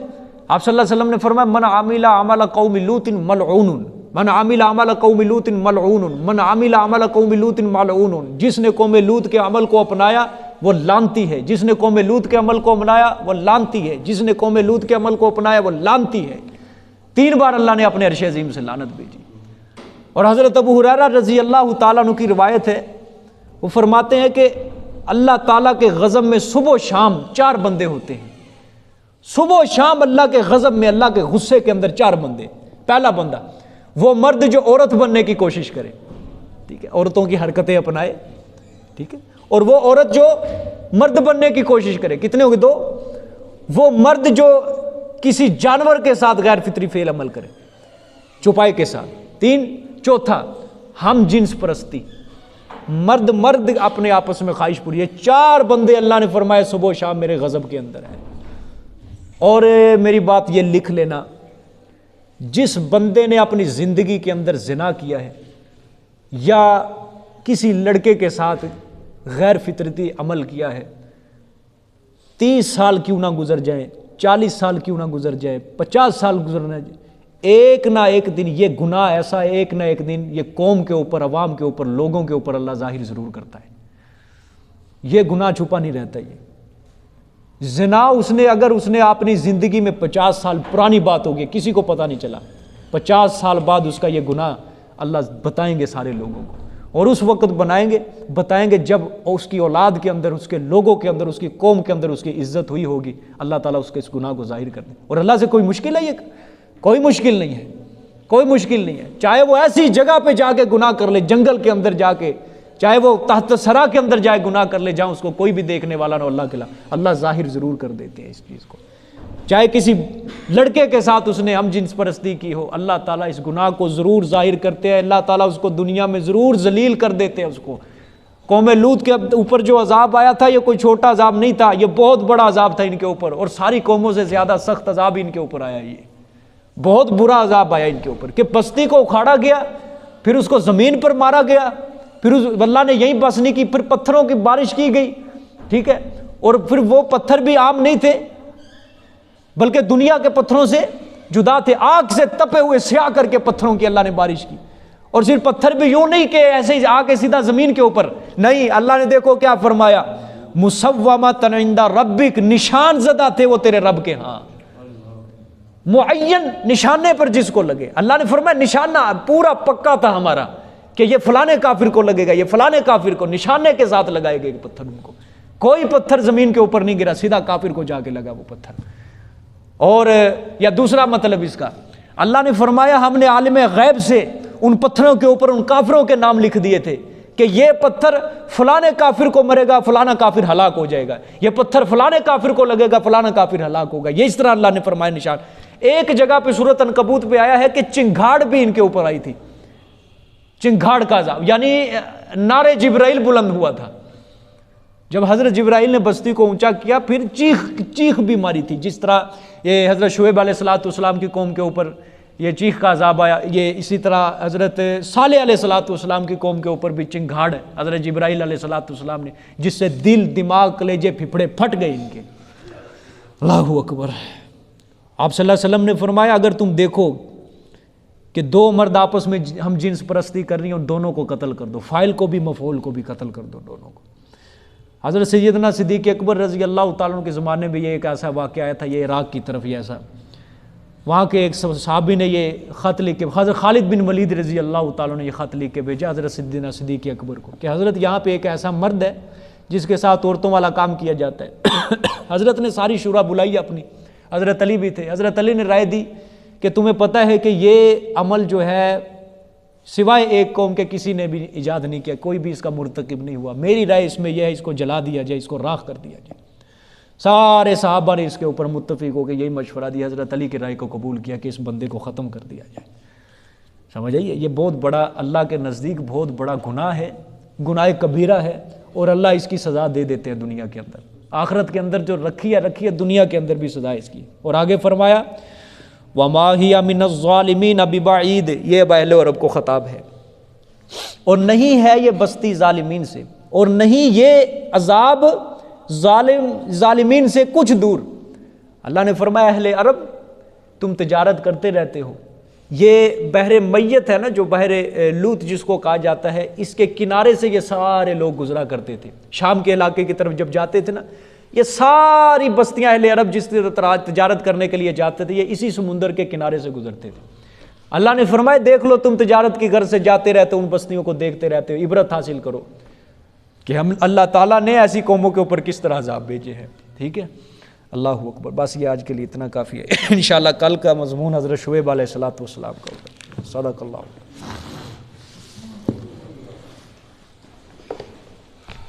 آپ صلی اللہ علیہ وسلم نے فرمایا من عمل عمل قوم لوط ملعون، من عمل عمل قوم لوط ملعون، من عمل عمل قوم لوط ملعون۔ جس نے قوم لوط کے عمل کو اپنایا وہ لعنتی ہے، جس نے قوم لوط کے عمل کو اپنایا وہ لعنتی ہے، جس نے قوم لوط کے عمل کو اپنایا وہ لعنتی ہے۔ 3 بار اللہ نے اپنے عرش عظیم سے لعنت بھیجی۔ اور حضرت ابو ہریرہ رضی اللہ تعالیٰ عنہ کی روایت ہے، وہ فرماتے ہیں کہ اللہ تعالیٰ کے غضب میں صبح و شام 4 بندے ہوتے ہیں، صبح و شام اللہ کے غضب میں، اللہ کے غصے کے اندر 4 بندے۔ پہلا بندہ وہ مرد جو عورت بننے کی کوشش کرے، ٹھیک ہے، عورتوں کی حرکتیں اپنائے، ٹھیک ہے، اور وہ عورت جو مرد بننے کی کوشش کرے۔ کتنے ہو گئے؟ 2۔ وہ مرد جو کسی جانور کے ساتھ غیر فطری فعل عمل کرے چوپائے کے ساتھ۔ 3۔ چوتھا ہم جنس پرستی، مرد اپنے آپس میں خواہش پوری ہے۔ 4 بندے اللہ نے فرمایا صبح و شام میرے غضب کے اندر ہیں۔ اور میری بات یہ لکھ لینا، جس بندے نے اپنی زندگی کے اندر زنا کیا ہے یا کسی لڑکے کے ساتھ غیر فطرتی عمل کیا ہے، 30 سال کیوں نہ گزر جائیں، 40 سال کیوں نہ گزر جائے، 50 سال گزرنا جائے، ایک نہ ایک دن یہ گناہ ایسا، ایک نہ ایک دن یہ قوم کے اوپر، عوام کے اوپر، لوگوں کے اوپر اللہ ظاہر ضرور کرتا ہے۔ یہ گناہ چھپا نہیں رہتا۔ یہ زنا اگر اس نے اپنی زندگی میں 50 سال، پرانی بات ہوگی، کسی کو پتہ نہیں چلا، 50 سال بعد اس کا یہ گناہ اللہ بتائیں گے سارے لوگوں کو، اور اس وقت بتائیں گے جب اس کی اولاد کے اندر، اس کے لوگوں کے اندر، اس کی قوم کے اندر اس کی عزت ہوئی ہوگی، اللہ تعالیٰ اس کے اس گناہ کو ظاہر کر دے۔ اور اللہ سے کوئی مشکل ہے؟ یہ کوئی مشکل نہیں ہے، کوئی مشکل نہیں ہے۔ چاہے وہ ایسی جگہ پہ جا کے گناہ کر لے، جنگل کے اندر جا کے، چاہے وہ تحت سرا کے اندر جائے گناہ کر لے، جہاں اس کو کوئی بھی دیکھنے والا نہ، اللہ کے اللہ ظاہر ضرور کر دیتے ہیں اس چیز کو۔ چاہے کسی لڑکے کے ساتھ اس نے ہم جنس پرستی کی ہو، اللہ تعالیٰ اس گناہ کو ضرور ظاہر کرتے ہیں، اللہ تعالیٰ اس کو دنیا میں ضرور ذلیل کر دیتے ہیں اس کو۔ قوم لوط کے اوپر جو عذاب آیا تھا یہ کوئی چھوٹا عذاب نہیں تھا، یہ بہت بڑا عذاب تھا ان کے اوپر، اور ساری قوموں سے زیادہ سخت عذاب ان کے اوپر آیا، یہ بہت برا عذاب آیا ان کے اوپر کہ بستی کو اکھاڑا گیا، پھر اس کو زمین پر مارا گیا، پھر اللہ نے یہیں بس نہیں کی، پھر پتھروں کی بارش کی گئی، ٹھیک ہے، اور پھر وہ پتھر بھی عام نہیں تھے بلکہ دنیا کے پتھروں سے جدا تھے، آگ سے تپے ہوئے سیاہ کر کے پتھروں کی اللہ نے بارش کی۔ اور صرف پتھر بھی یوں نہیں کہ ایسے ہی آ کے سیدھا زمین کے اوپر، نہیں، اللہ نے دیکھو کیا فرمایا، مسومۃ عند ربک، نشان زدہ تھے وہ تیرے رب کے ہاں، معین نشانے پر جس کو لگے۔ اللہ نے فرمایا نشانہ پورا پکا تھا ہمارا کہ یہ فلانے کافر کو لگے گا، یہ فلانے کافر کو، نشانے کے ساتھ لگائے گئے پتھر ان کو، کوئی پتھر زمین کے اوپر نہیں گرا، سیدھا کافر کو جا کے لگا وہ پتھر۔ اور یا دوسرا مطلب اس کا، اللہ نے فرمایا ہم نے عالم غیب سے ان پتھروں کے اوپر ان کافروں کے نام لکھ دیے تھے کہ یہ پتھر فلانے کافر کو مرے گا، فلانا کافر ہلاک ہو جائے گا، یہ پتھر فلانے کافر کو لگے گا، فلانا کافر ہلاک ہوگا. یہ اس طرح اللہ نے فرمایا نشان. ایک جگہ پہ سورۃ عنکبوت پہ آیا ہے کہ چنگھاڑ بھی ان کے اوپر آئی تھی، چنگھاڑ کا عذاب، یعنی نعرے جبرائیل بلند ہوا تھا. جب حضرت جبرائیل نے بستی کو اونچا کیا پھر چیخ بھی ماری تھی، جس طرح یہ حضرت شعیب علیہ السلام کی قوم کے اوپر یہ چیخ کا عذاب آیا، یہ اسی طرح حضرت صالح علیہ السلام کی قوم کے اوپر بھی چنگھاڑ حضرت جبرائیل علیہ السلام نے، جس سے دل دماغ کلیجے پھپھڑے پھٹ گئے ان کے. اللہ اکبر. آپ صلی اللہ علیہ وسلم نے فرمایا اگر تم دیکھو کہ دو مرد آپس میں ہم جنس پرستی کر رہی ہیں اور دونوں کو قتل کر دو، فاعل کو بھی مفعول کو بھی قتل کر دو دونوں کو. حضرت سیدنا صدیق اکبر رضی اللہ تعالیٰ عنہ کے زمانے میں یہ ایک ایسا واقعہ آیا تھا، یہ عراق کی طرف، یہ ایسا وہاں کے ایک صحابی نے یہ خط لکھ کے، حضرت خالد بن ولید رضی اللہ تعالیٰ نے یہ خط لکھ کے بھیجا حضرت سیدنا صدیق اکبر کو کہ حضرت یہاں پہ ایک ایسا مرد ہے جس کے ساتھ عورتوں والا کام کیا جاتا ہے. حضرت نے ساری شورا بلائی اپنی، حضرت علی بھی تھے، حضرت علی نے رائے دی کہ تمہیں پتہ ہے کہ یہ عمل جو ہے سوائے ایک قوم کے کسی نے بھی ایجاد نہیں کیا، کوئی بھی اس کا مرتکب نہیں ہوا، میری رائے اس میں یہ ہے اس کو جلا دیا جائے، اس کو راکھ کر دیا جائے. سارے صحابہ نے اس کے اوپر متفق ہو کے یہی مشورہ دیا، حضرت علی کی رائے کو قبول کیا کہ اس بندے کو ختم کر دیا جائے. سمجھ آئیے، یہ بہت بڑا اللہ کے نزدیک بہت بڑا گناہ ہے، گناہ کبیرہ ہے، اور اللہ اس کی سزا دے دیتے ہیں دنیا کے اندر. آخرت کے اندر جو رکھی ہے دنیا کے اندر بھی سزا اس کی. اور آگے فرمایا وَمَا هِيَ مِنَ الظَّالِمِينَ بِبَعِيدٍ، یہ اہل عرب کو خطاب ہے، اور نہیں ہے یہ بستی ظالمین سے، اور نہیں یہ عذاب ظالمین سے کچھ دور. اللہ نے فرمایا اہل عرب تم تجارت کرتے رہتے ہو، یہ بحر میت ہے نا، جو بحر لوط جس کو کہا جاتا ہے، اس کے کنارے سے یہ سارے لوگ گزرا کرتے تھے. شام کے علاقے کی طرف جب جاتے تھے نا، یہ ساری بستیاں اہل عرب جس طرح تجارت کرنے کے لیے جاتے تھے، یہ اسی سمندر کے کنارے سے گزرتے تھے. اللہ نے فرمایا دیکھ لو تم تجارت کی غرض سے جاتے رہتے ہو، ان بستیوں کو دیکھتے رہتے ہو، عبرت حاصل کرو کہ ہم اللہ تعالیٰ نے ایسی قوموں کے اوپر کس طرح عذاب بھیجے ہیں. ٹھیک ہے، اللہ اکبر. بس یہ آج کے لیے اتنا کافی ہے. انشاءاللہ کل کا مضمون حضرت شعیب علیہ السلام کا ہوگا. صدق اللہ.